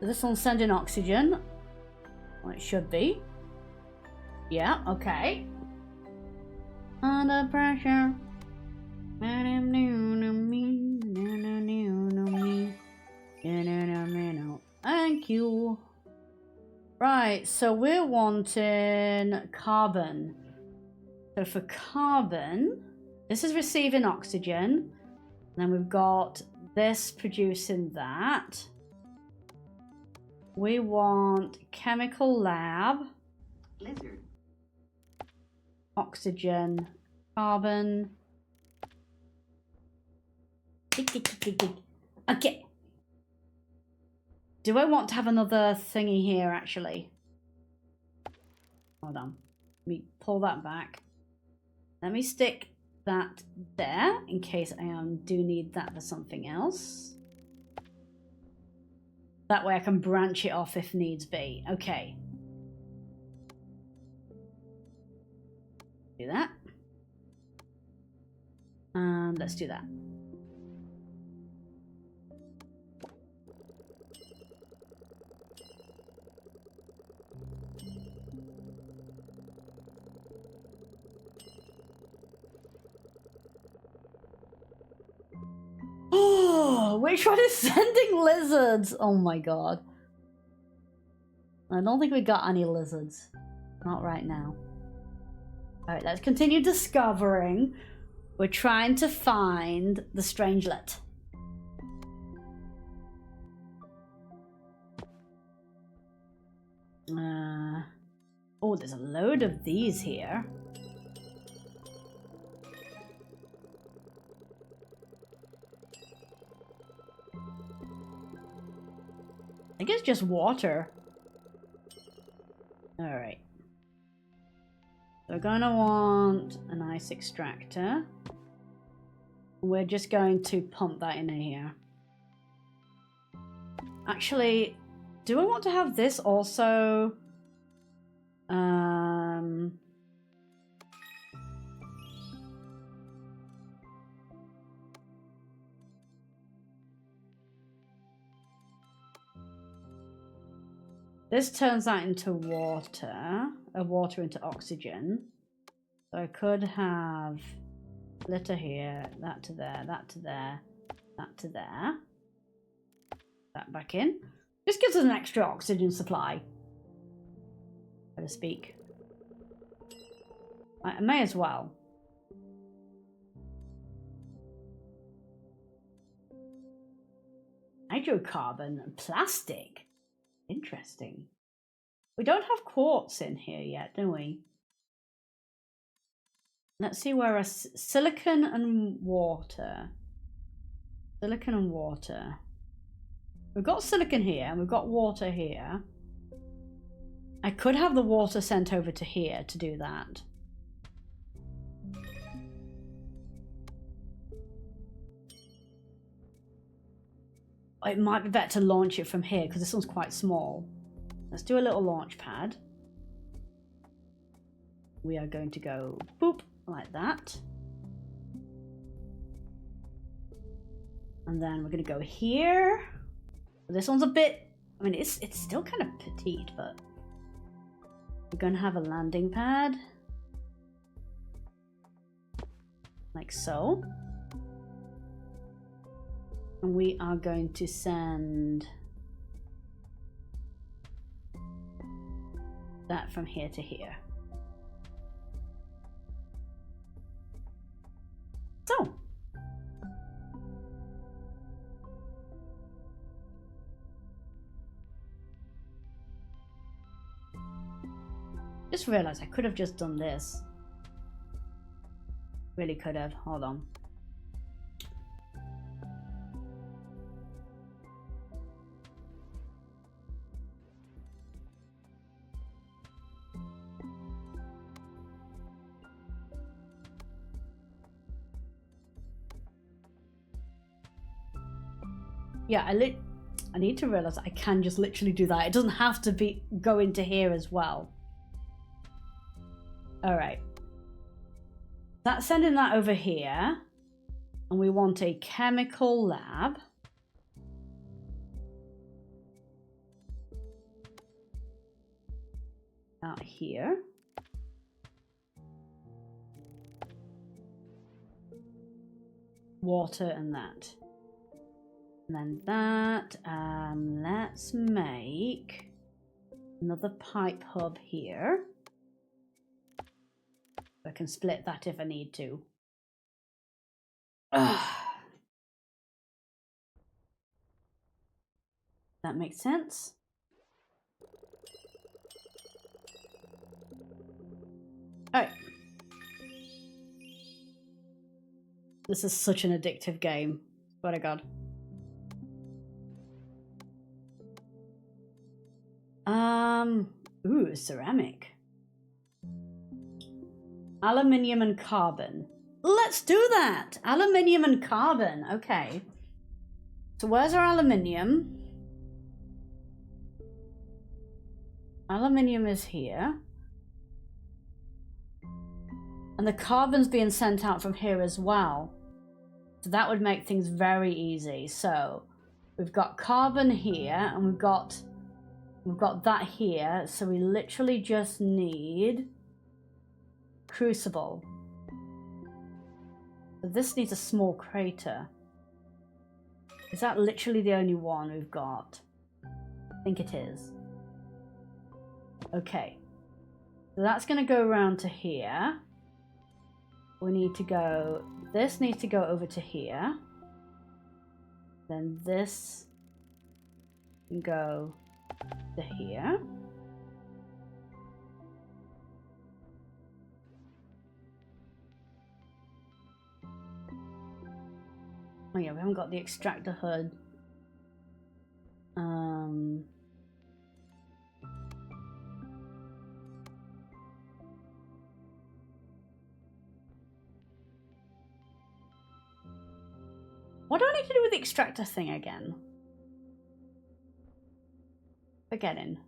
This one's sending oxygen. Well, it should be. Yeah, okay. Under pressure. Thank you. Right, so we're wanting carbon. So for carbon, this is receiving oxygen. And then we've got this producing that. We want chemical lab. Lizard. Oxygen. Carbon. Okay. Do I want to have another thingy here, actually? Hold on. Let me pull that back. Let me stick that there, in case I do need that for something else. That way I can branch it off if needs be. Okay. Do that. And let's do that. Oh, which one is sending lizards? Oh my god. I don't think we got any lizards. Not right now. Alright, let's continue discovering. We're trying to find the strangelet. Oh, there's a load of these here. I think it's just water. Alright. We're gonna want an ice extractor. We're just going to pump that in here. Actually, do I want to have this also? This turns that into water, water into oxygen. So I could have litter here, that to there, that to there, that to there. That back in. This gives us an extra oxygen supply, so to speak. I may as well. Hydrocarbon and plastic. Interesting. We don't have quartz in here yet, do we? Let's see where our silicon and water. Silicon and water. We've got silicon here and we've got water here. I could have the water sent over to here to do that. It might be better to launch it from here because this one's quite small. Let's do a little launch pad. We are going to go boop like that. And then we're going to go here. This one's a bit, I mean, it's still kind of petite, but we're going to have a landing pad. Like so. And we are going to send that from here to here. So. Just realized I could have just done this. Really could have. Hold on. Yeah, I need to realize I can just literally do that. It doesn't have to go into here as well. All right. That's sending that over here. And we want a chemical lab. out here. Water and that. And then that. Let's make another pipe hub here. I can split that if I need to. That makes sense. Alright. This is such an addictive game. Swear to God. Ooh, ceramic. Aluminium and carbon. Let's do that! Aluminium and carbon. Okay. So where's our aluminium? Aluminium is here. And the carbon's being sent out from here as well. So that would make things very easy. So we've got carbon here and we've got that here. So we literally just need crucible. So this needs a small crater. Is that literally the only one we've got? I think it is. Okay. So that's going to go around to here. We need to go... This needs to go over to here. Then this can go to here. Oh yeah, we haven't got the extractor hood. What do I need to do with the extractor thing again? Forgetting.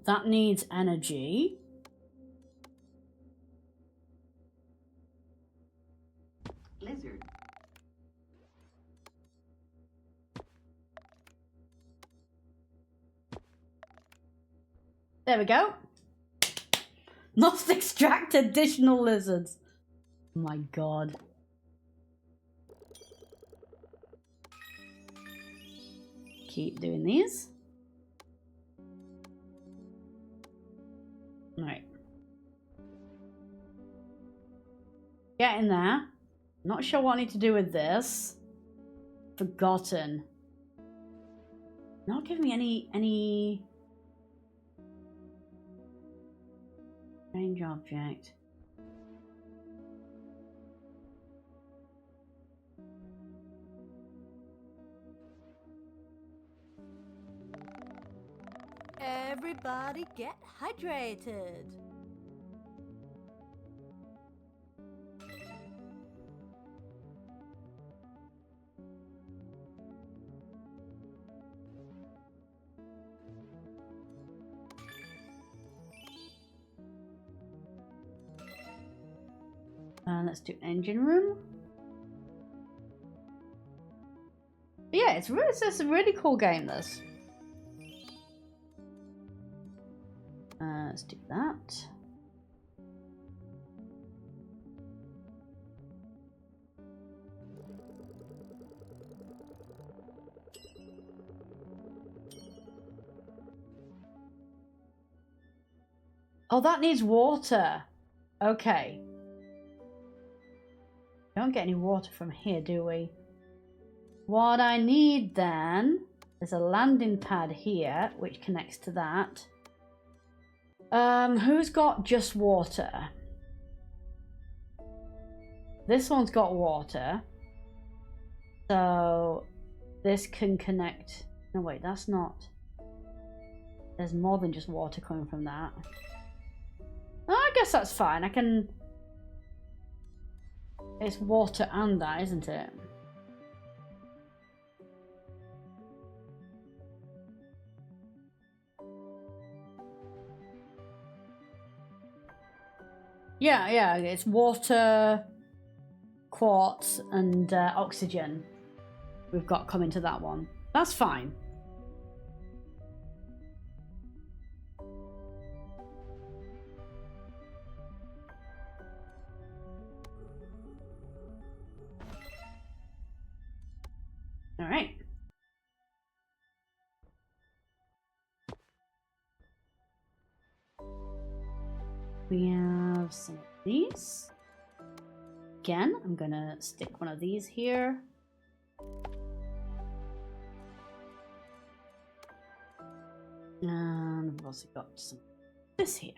That needs energy. Lizard. There we go. Must extract additional lizards. Oh my God. Keep doing these. Alright. Get in there. Not sure what I need to do with this. Forgotten. Not giving me any range object. Everybody get hydrated. Let's do engine room. Yeah, it's a really cool game, this. Let's do that. Oh, that needs water. Okay. Don't get any water from here, do we? What I need then is a landing pad here, which connects to that. Who's got just water? This one's got water. So this can connect. No, wait, that's not. There's more than just water coming from that. Oh, I guess that's fine. I can. It's water and that, isn't it? Yeah, it's water, quartz, and oxygen we've got coming to that one. That's fine. All right. We have some of these. Again, I'm gonna stick one of these here. And we've also got some of this here.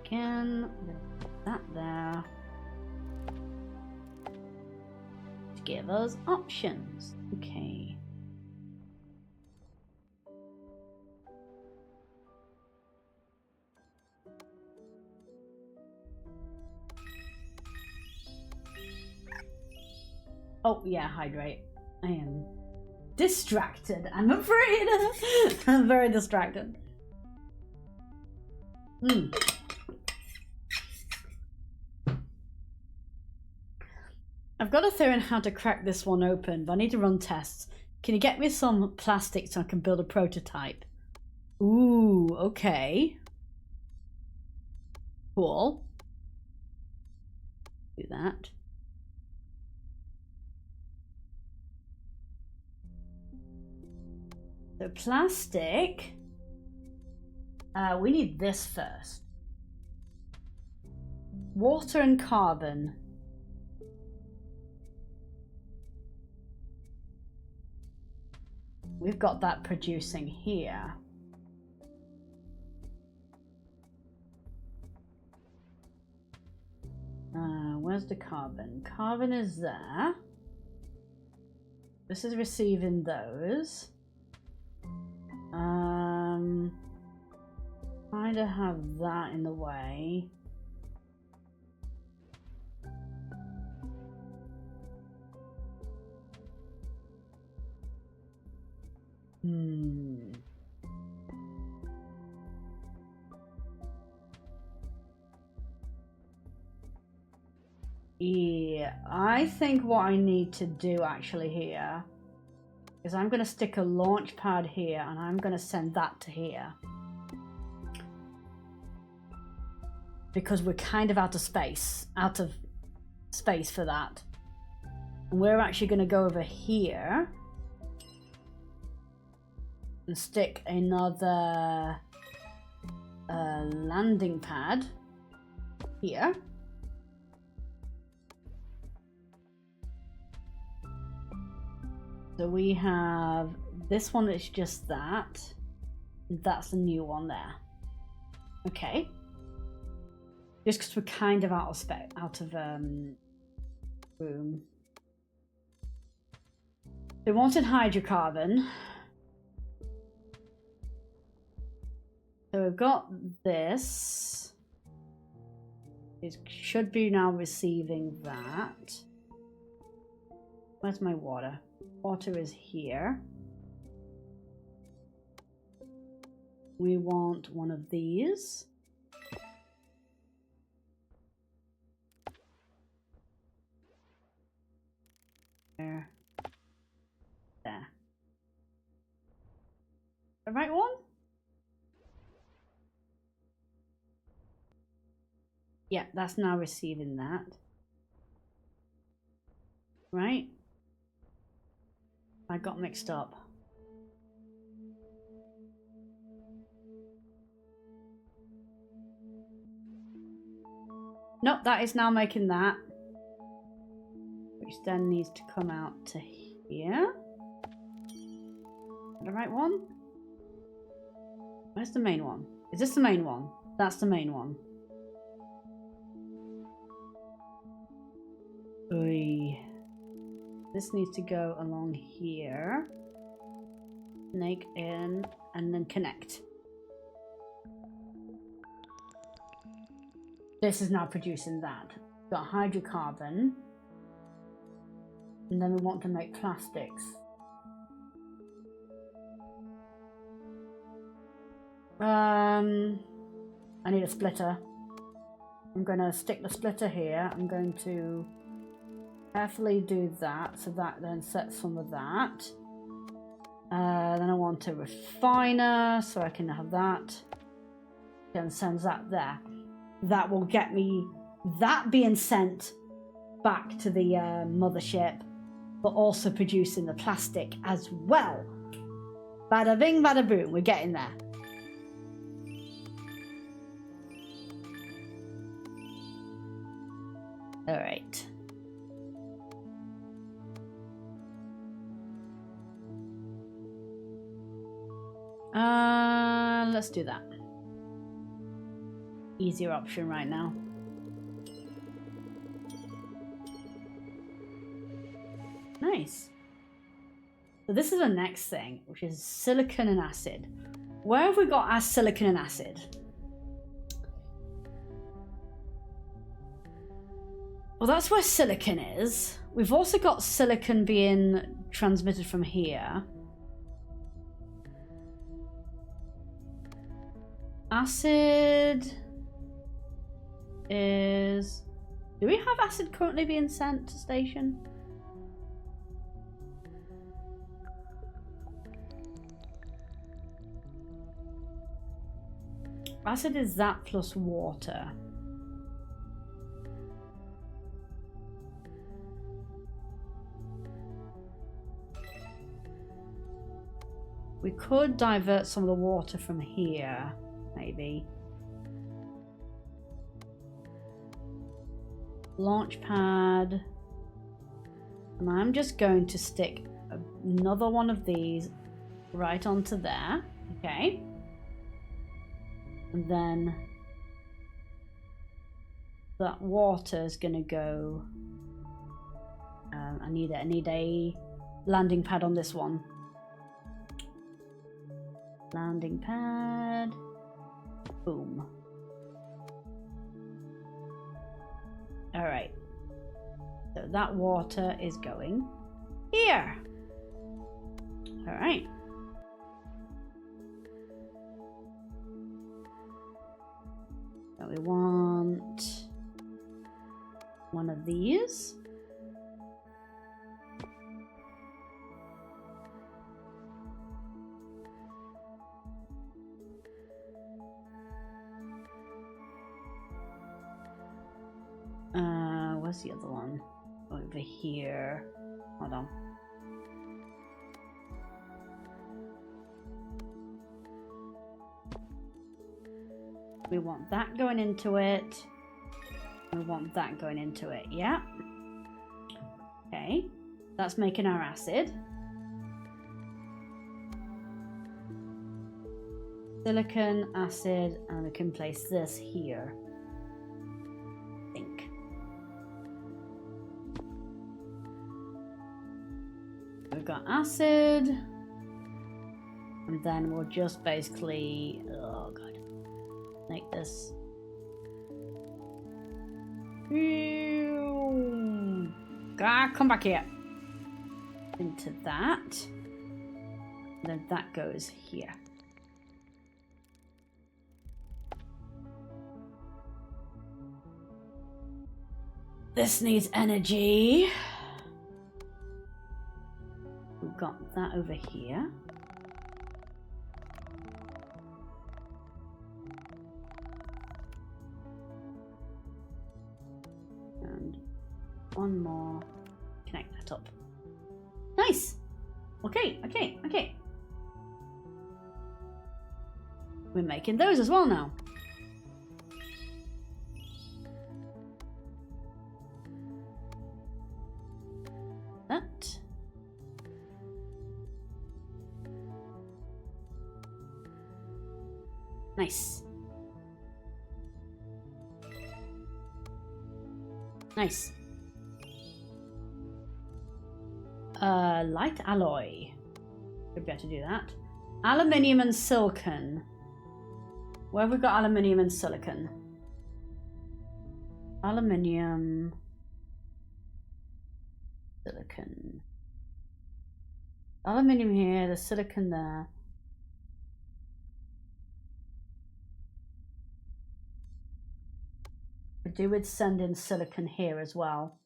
Again, I'm gonna put that there. To give us options. Okay. Oh, yeah, hydrate. I am distracted, I'm afraid. I'm very distracted. I've got a theory on how to crack this one open, but I need to run tests. Can you get me some plastic so I can build a prototype? Ooh, okay. Cool. Do that. So plastic. We need this first. Water and carbon. We've got that producing here. Where's the carbon? Carbon is there. This is receiving those. Kind of have that in the way. Yeah, I think what I need to do actually here is I'm going to stick a launch pad here and I'm going to send that to here. Because we're kind of out of space for that. And we're actually going to go over here and stick another landing pad here. So we have this one that's just that. That's the new one there. Okay. Just because we're kind of out of room. They wanted hydrocarbon. So we've got this. It should be now receiving that. Where's my water? Water is here. We want one of these. There. There. The right one? Yeah, that's now receiving that. Right? I got mixed up. Nope, that is now making that. Which then needs to come out to here. The right one? Where's the main one? Is this the main one? That's the main one. Oy. This needs to go along here. Snake in and then connect. This is now producing that. Got hydrocarbon. And then we want to make plastics. I need a splitter. I'm going to stick the splitter here. I'm going to carefully do that, so that then sets some of that. Then I want a refiner, so I can have that. And sends that there. That will get me that being sent back to the mothership, but also producing the plastic as well. Bada bing, bada boom. We're getting there. All right. Let's do that. Easier option right now. Nice. So this is the next thing, which is silicon and acid. Where have we got our silicon and acid? Well, that's where silicon is. We've also got silicon being transmitted from here. Acid is... Do we have acid currently being sent to station? Acid is that plus water. We could divert some of the water from here, maybe. Launch pad. And I'm just going to stick another one of these right onto there. Okay. And then that water is going to go. I need a landing pad on this one. Landing pad. Boom. All right. So that water is going here. All right. So we want one of these. Where's the other one? Over here. Hold on. We want that going into it. We want that going into it. Yeah. Okay. That's making our acid. Silicon, acid, and we can place this here. I think. We've got acid. And then we'll just basically... Oh, God. Make this. Ah, come back here. Into that. And then that goes here. This needs energy. We've got that over here. And one more. Connect that up. Nice. Okay, okay, okay. We're making those as well now. That. Nice. Nice. Light alloy. Should be able to do that. Aluminium and silicon. Where have we got aluminium and silicon? Aluminium. Silicon. Aluminium here, the silicon there. I do with send in silicon here as well.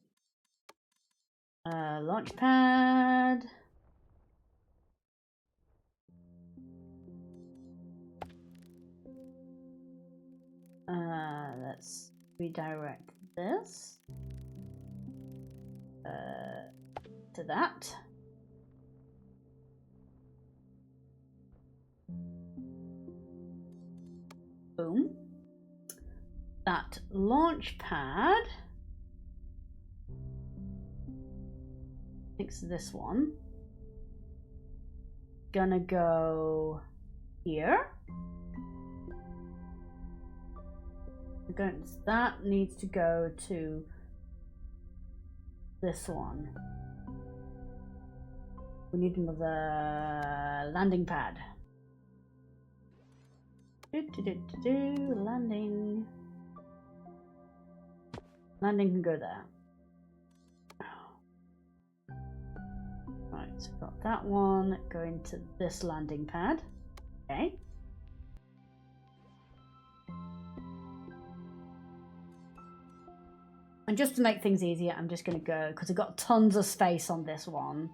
Launch pad. Let's redirect this to that. Boom. That launch pad. Fix this one. Gonna go here. That needs to go to this one. We need another landing pad. Landing. Landing can go there. Right, so got that one going to this landing pad. Okay. And just to make things easier, I'm just going to go, because I've got tons of space on this one.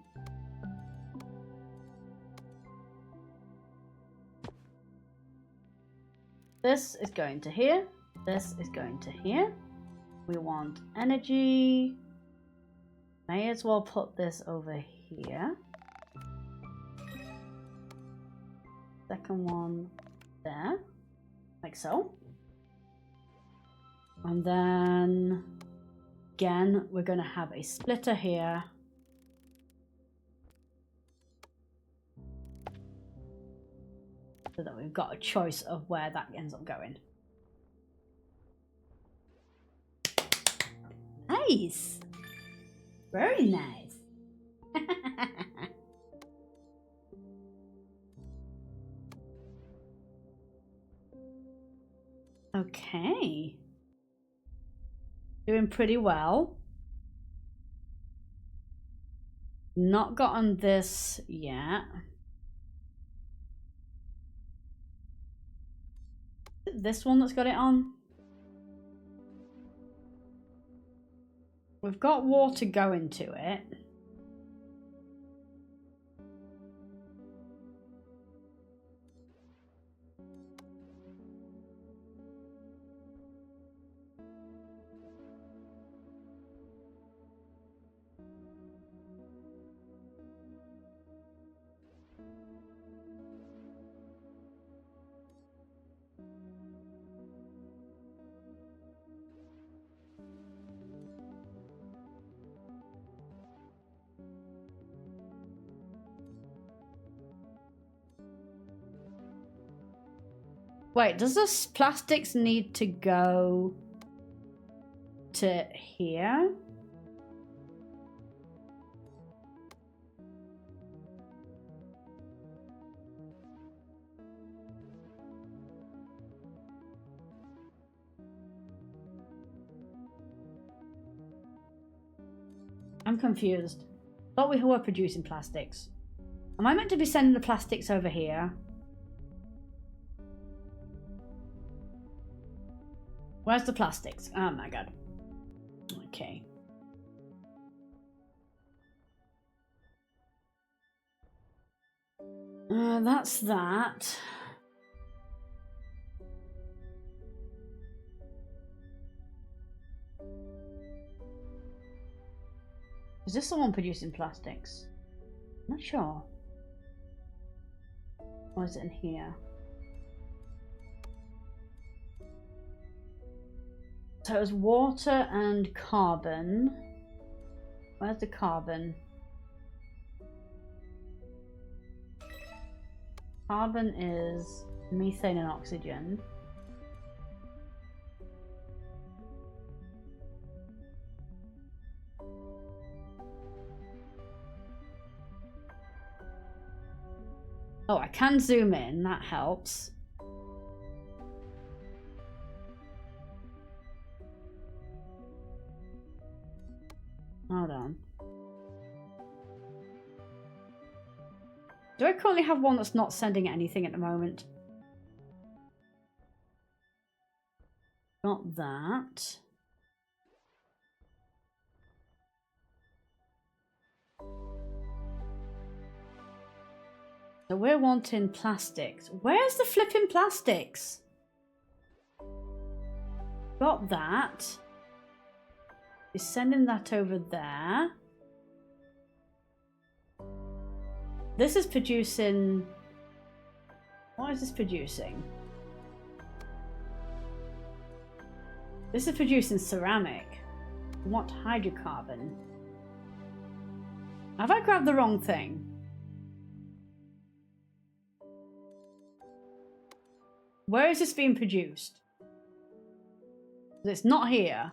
This is going to here. This is going to here. We want energy. May as well put this over here. Second one there, like so. And then again, we're going to have a splitter here. So that we've got a choice of where that ends up going. Nice! Very nice. Okay. Doing pretty well. Not gotten this yet. This one that's got it on. We've got water going to it. Wait, does this plastics need to go to here? I'm confused. Thought we were producing plastics. Am I meant to be sending the plastics over here? Where's the plastics? Oh my god. Okay. That's that. Is this the one producing plastics? I'm not sure. Or is it in here? So it was water and carbon. Where's the carbon? Carbon is methane and oxygen. Oh, I can zoom in, that helps. Hold on. Do I currently have one that's not sending anything at the moment? Got that. So we're wanting plastics. Where's the flipping plastics? Got that. He's sending that over there. This is producing... What is this producing? This is producing ceramic. I want hydrocarbon. Have I grabbed the wrong thing? Where is this being produced? It's not here.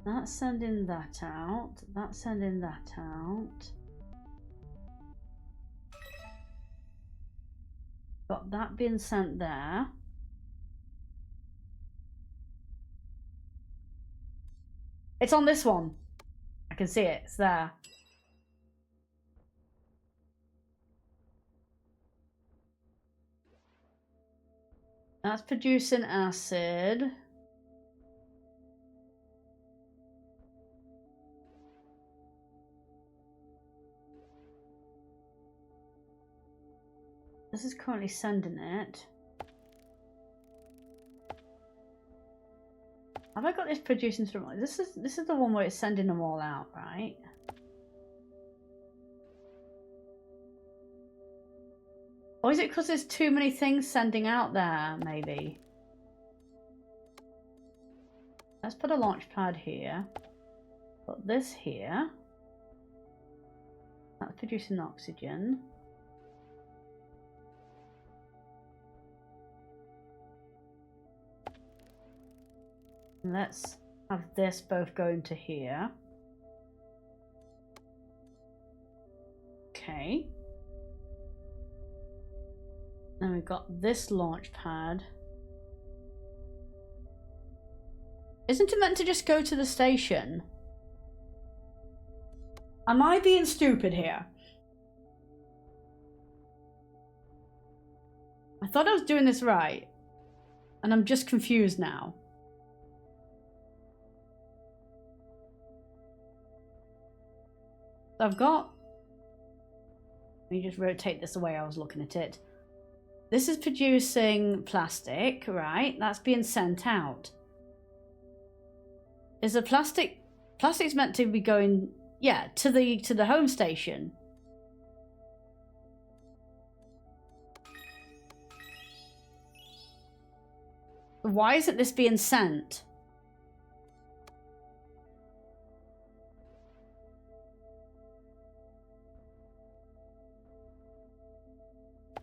That's sending that out. That's sending that out. Got that being sent there. It's on this one. I can see it. It's there. That's producing acid. This is currently sending it. Have I got this producing through? This is the one where it's sending them all out, right? Or is it because there's too many things sending out there, maybe? Let's put a launch pad here. Put this here. That's producing oxygen. Let's have this both go into here. Okay. Then we've got this launch pad. Isn't it meant to just go to the station? Am I being stupid here? I thought I was doing this right. And I'm just confused now. I've got... Let me just rotate this the way I was looking at it. This is producing plastic, right? That's being sent out. Is the plastic's meant to be going, yeah, to the home station. Why isn't this being sent?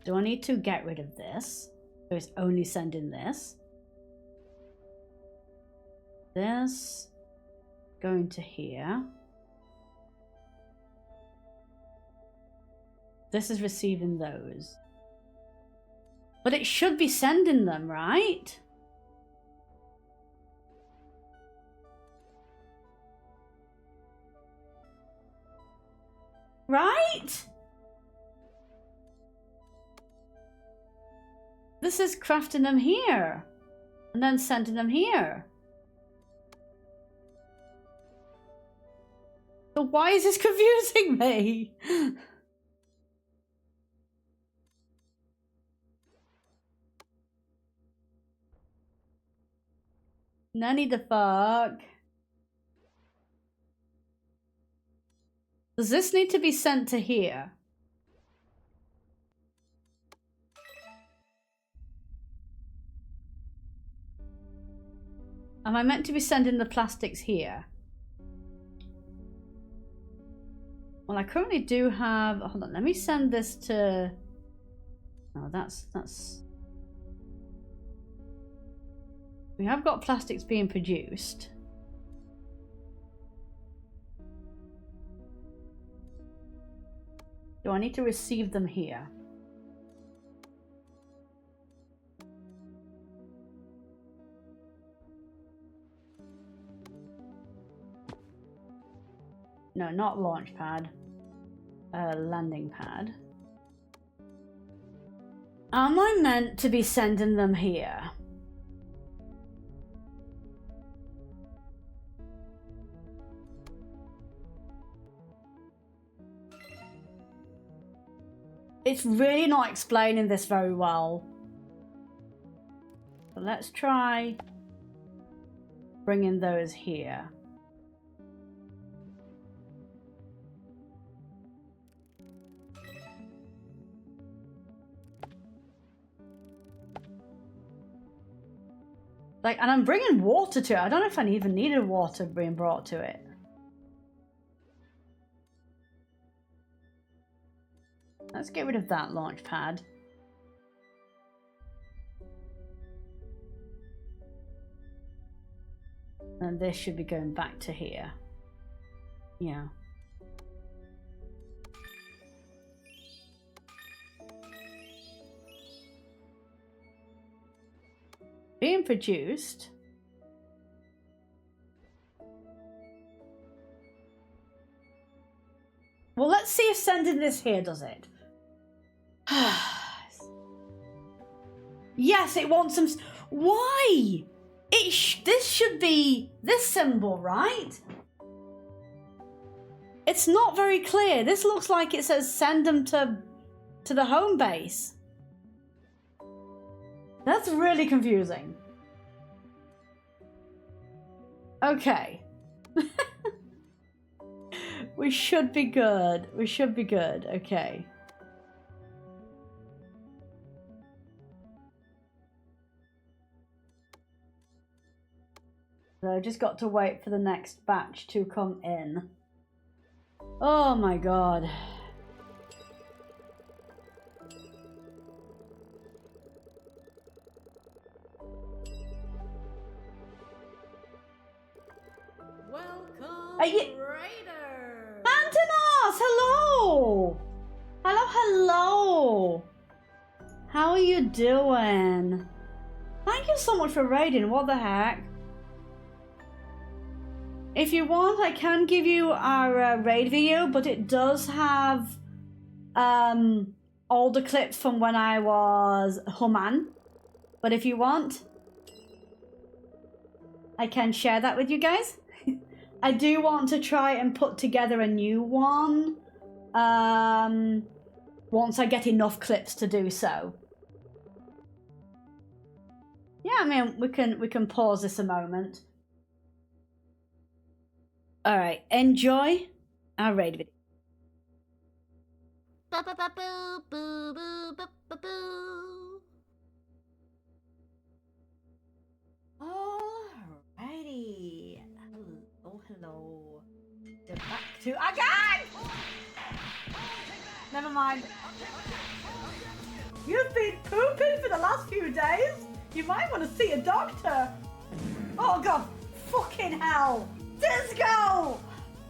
Do I need to get rid of this? So it's only sending this. This going to here. This is receiving those. But it should be sending them, right? Right? This is crafting them here. And then sending them here. So why is this confusing me? Nanny the fuck. Does this need to be sent to here? Am I meant to be sending the plastics here? Well, I currently do have... Hold on, let me send this to... No, that's... We have got plastics being produced. Do I need to receive them here? No, not launch pad. Landing pad. Am I meant to be sending them here? It's really not explaining this very well. But let's try bringing those here. Like, and I'm bringing water to it. I don't know if I even needed water being brought to it. Let's get rid of that launch pad. And this should be going back to here. Yeah. Being produced. Well, let's see if sending this here does it. Yes, it wants some. Why? This should be this symbol, right? It's not very clear. This looks like it says send them to the home base. That's really confusing. Okay. We should be good. We should be good. Okay. So I just got to wait for the next batch to come in. Oh my god. Welcome, Are you... Raider! Antonos! Hello! Hello, hello! How are you doing? Thank you so much for raiding. What the heck? If you want, I can give you our raid video, but it does have all the clips from when I was Human. But if you want, I can share that with you guys. I do want to try and put together a new one once I get enough clips to do so. Yeah, I mean, we can pause this a moment. All right, enjoy our raid video. Ba ba ba boo boo boo ba ba boo. Alrighty. Oh, hello. We're back to again. Never mind. You've been pooping for the last few days. You might want to see a doctor. Oh god, fucking hell. Disco!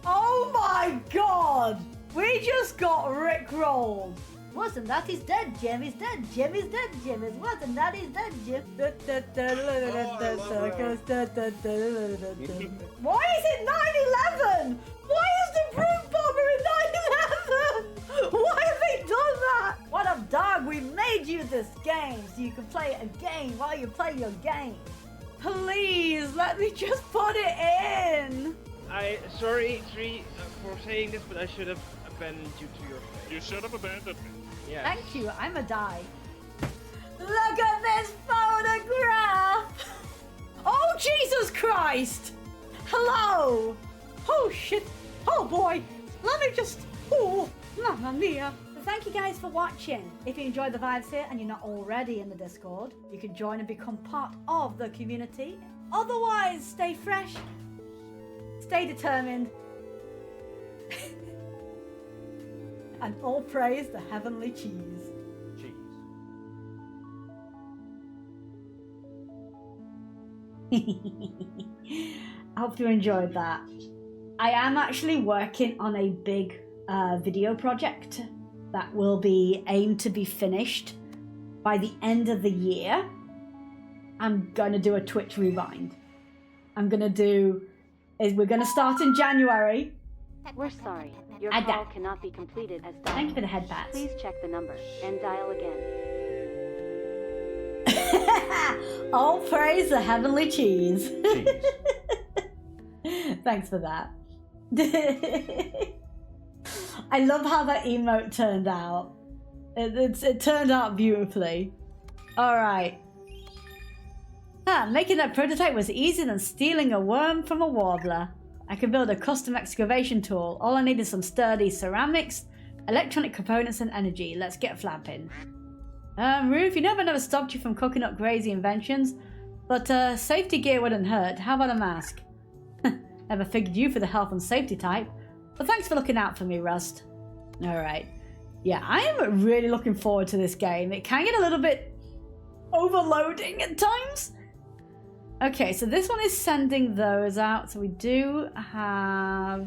Oh my god! We just got rickrolled. Wasn't that he's dead, Jim? He's dead, Jim. He's dead, Jim. Wasn't that he's dead, Jim? Why is it 9/11? Why is the brute bomber in 9/11? Why have they done that? What up, dog? We made you this game so you can play a game while you play your game. Please, let me just put it in. Sorry, Tree, for saying this, but I should have abandoned you to your fate. You should have abandoned me. Yes. Thank you, I'm a die. Look at this photograph! Oh, Jesus Christ! Hello! Oh, shit! Oh, boy! Let me just... Oh, mamma mia! So thank you guys for watching. If you enjoy the vibes here and you're not already in the Discord, you can join and become part of the community. Otherwise, stay fresh, stay determined, and all praise the heavenly cheese. I hope you enjoyed that. I am actually working on a big video project that will be aimed to be finished by the end of the year. I'm going to do a Twitch rewind. We're going to start in January. We're sorry. Your Ada. call cannot be completed as dialed. Thank you for the head pats. Please check the number and dial again. All praise the heavenly cheese. Thanks for that. I love how that emote turned out. It turned out beautifully. Alright. Making that prototype was easier than stealing a worm from a warbler. I can build a custom excavation tool. All I need is some sturdy ceramics, electronic components, and energy. Let's get flapping. Roof, you know I've never stopped you from cooking up crazy inventions, but safety gear wouldn't hurt. How about a mask? Never figured you for the health and safety type, but thanks for looking out for me, Rust. Alright. Yeah, I am really looking forward to this game. It can get a little bit overloading at times. Okay, so this one is sending those out. So we do have...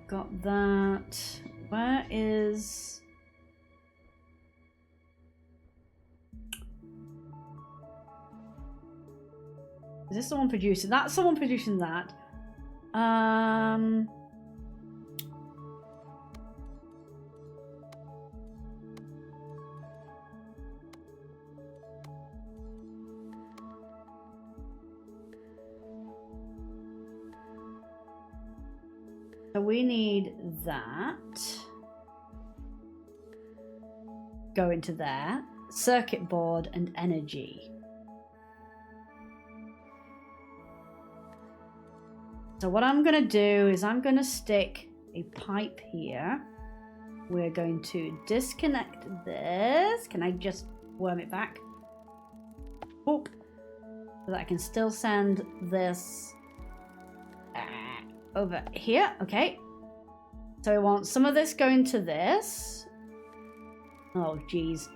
Got that. Where is... Is this someone producing? That's someone producing that. So we need that. Go into there. Circuit board and energy. So what I'm going to do is I'm going to stick a pipe here. We're going to disconnect this. Can I just worm it back? Boop. So that I can still send this over here. Okay. So we want some of this going to this. Oh, geez.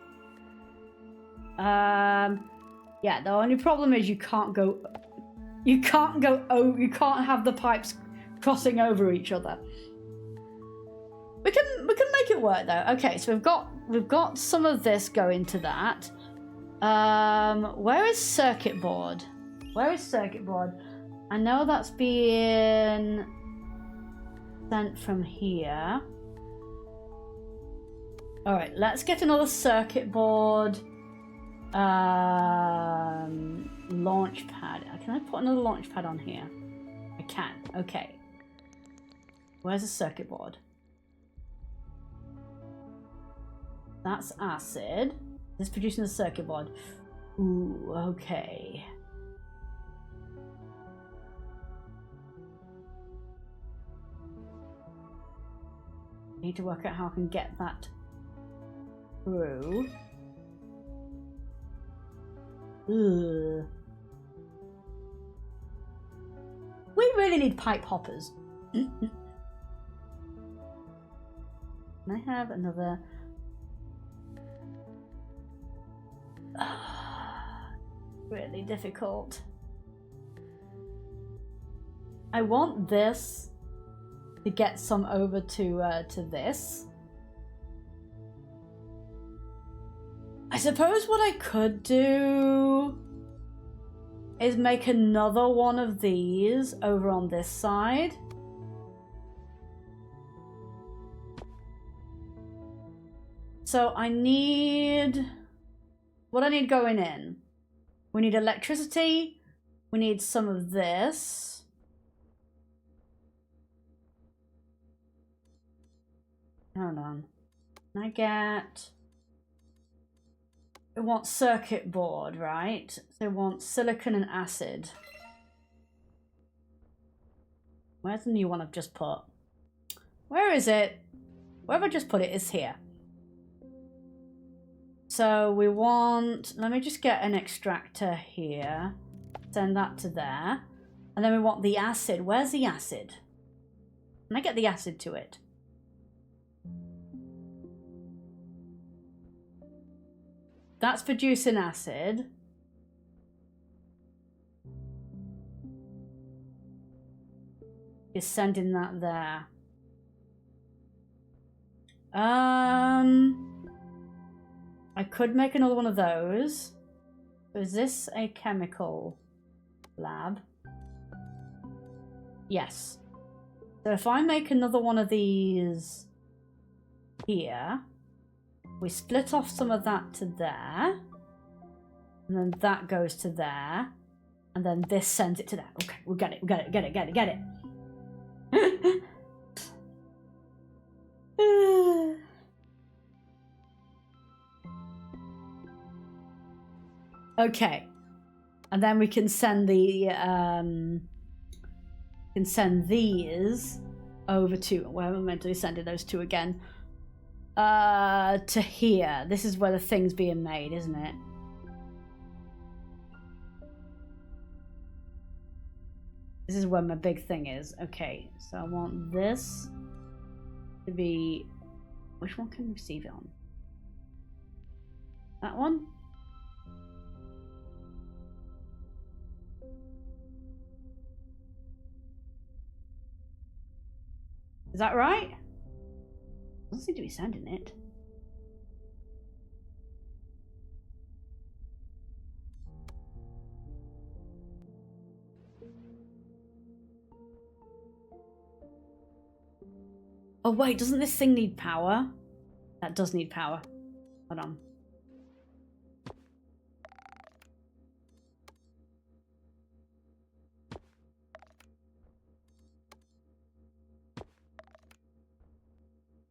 Yeah, the only problem is you can't go... You can't have the pipes crossing over each other. We can make it work though. Okay, so we've got some of this going to that. Where is circuit board? Where is circuit board? I know that's being sent from here. All right, let's get another circuit board. Launch pad. Can I put another launch pad on here? I can. Okay. Where's the circuit board? That's acid. This is producing the circuit board. Ooh, okay. Need to work out how I can get that through. Ugh. We really need pipe hoppers. Can I have another? Really difficult. I want this to get some over to this. I suppose what I could do is make another one of these over on this side. So I need... What I need going in? We need electricity. We need some of this. Hold on. Can I get... I want circuit board, right? So I want silicon and acid. Where's the new one I've just put? Where is it? Where have I just put it? It's here. So we want... Let me just get an extractor here. Send that to there. And then we want the acid. Where's the acid? Can I get the acid to it? That's producing acid. Is sending that there. I could make another one of those. Is this a chemical lab? Yes. So if I make another one of these here, we split off some of that to there, and then that goes to there, and then this sends it to there. Okay, we'll get it, get it. Okay. And then we can send the these over to where am I meant to be sending those to again? To here. This is where the thing's being made, isn't it? This is where my big thing is. Okay, so I want this to be... Which one can we receive it on? That one? Is that right? Doesn't seem to be sending it. Oh wait, doesn't this thing need power? That does need power. Hold on.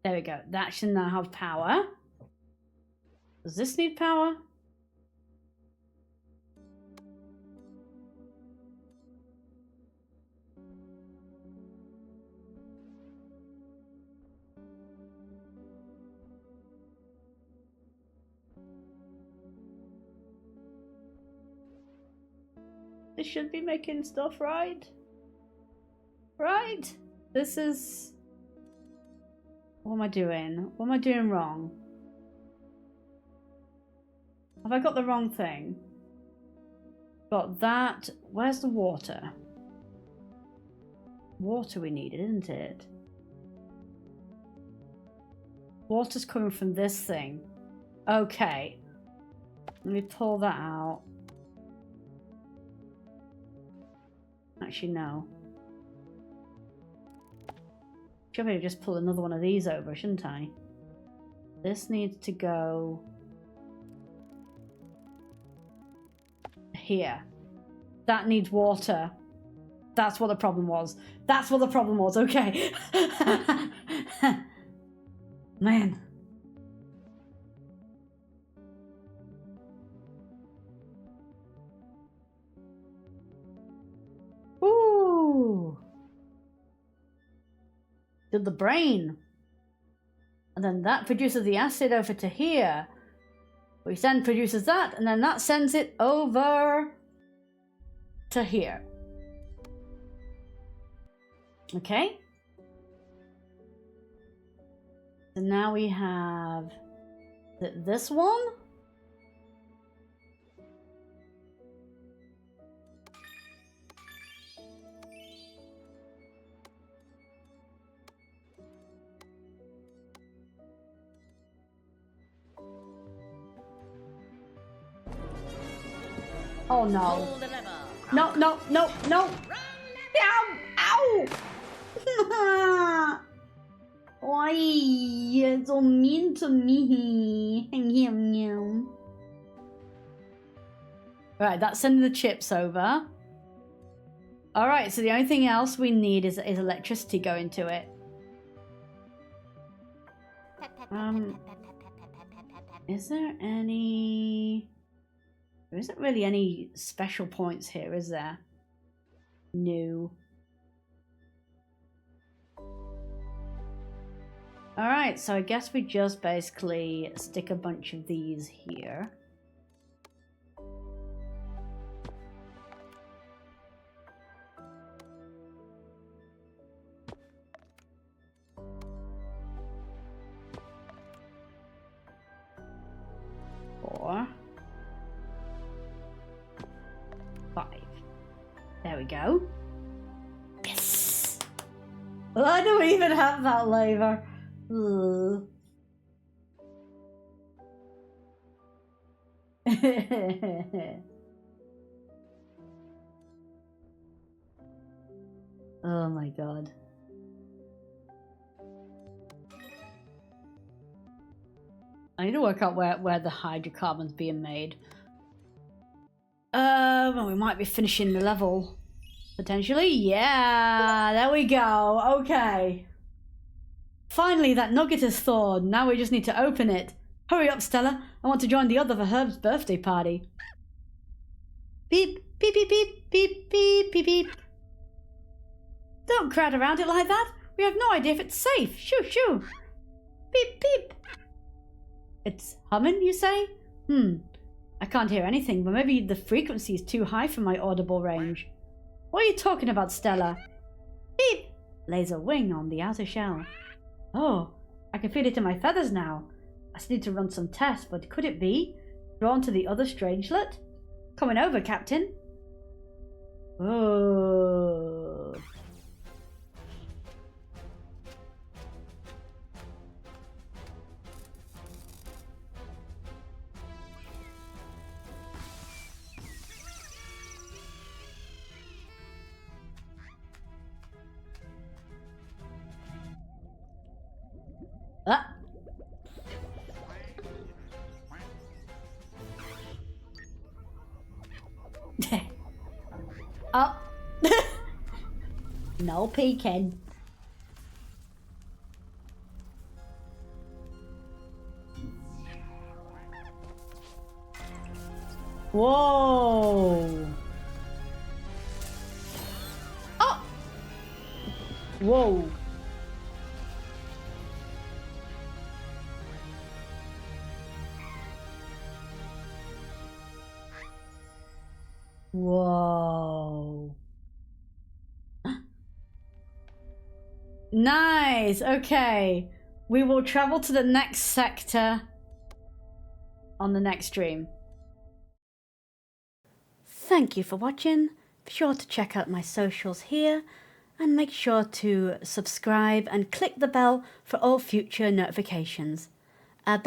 There we go. That should now have power. Does this need power? This should be making stuff, right? Right? This is... What am I doing? What am I doing wrong? Have I got the wrong thing? Got that. Where's the water? Water we needed, isn't it? Water's coming from this thing. Okay. Let me pull that out. Actually, no. Should I just pull another one of these over, shouldn't I? This needs to go here. That needs water. That's what the problem was. That's what the problem was. Okay. Man. Ooh. Did the brain. And then that produces the acid over to here. Which then produces that, and then that sends it over to here. Okay. So now we have this one. Oh no. No, no, no, no. Ow! Ow! Why? You're so mean to me. Right, that's sending the chips over. Alright, so the only thing else we need is electricity going to it. Is there any... There isn't really any special points here, is there? No. Alright, so I guess we just basically stick a bunch of these here. Four. 5. There we go. Yes! Well, I don't even have that lever. Ugh. Oh my god. I need to work out where the hydrocarbon's being made. Well, we might be finishing the level. Potentially. Yeah, there we go. Okay. Finally, that nugget is thawed. Now we just need to open it. Hurry up, Stella. I want to join the other for Herb's birthday party. Beep, beep, beep, beep, beep, beep, beep, beep. Don't crowd around it like that. We have no idea if it's safe. Shoo, shoo. Beep, beep. It's humming, you say? I can't hear anything, but maybe the frequency is too high for my audible range. What are you talking about, Stella? Beep! Laser wing on the outer shell. Oh, I can feel it in my feathers now. I still need to run some tests, but could it be? Drawn to the other strangelet? Coming over, Captain. Oh. Ah. Oh. No peeking. Whoa. Oh. Whoa. Whoa. Nice. Okay. We will travel to the next sector on the next stream. Thank you for watching. Be sure to check out my socials here and make sure to subscribe and click the bell for all future notifications. Bye.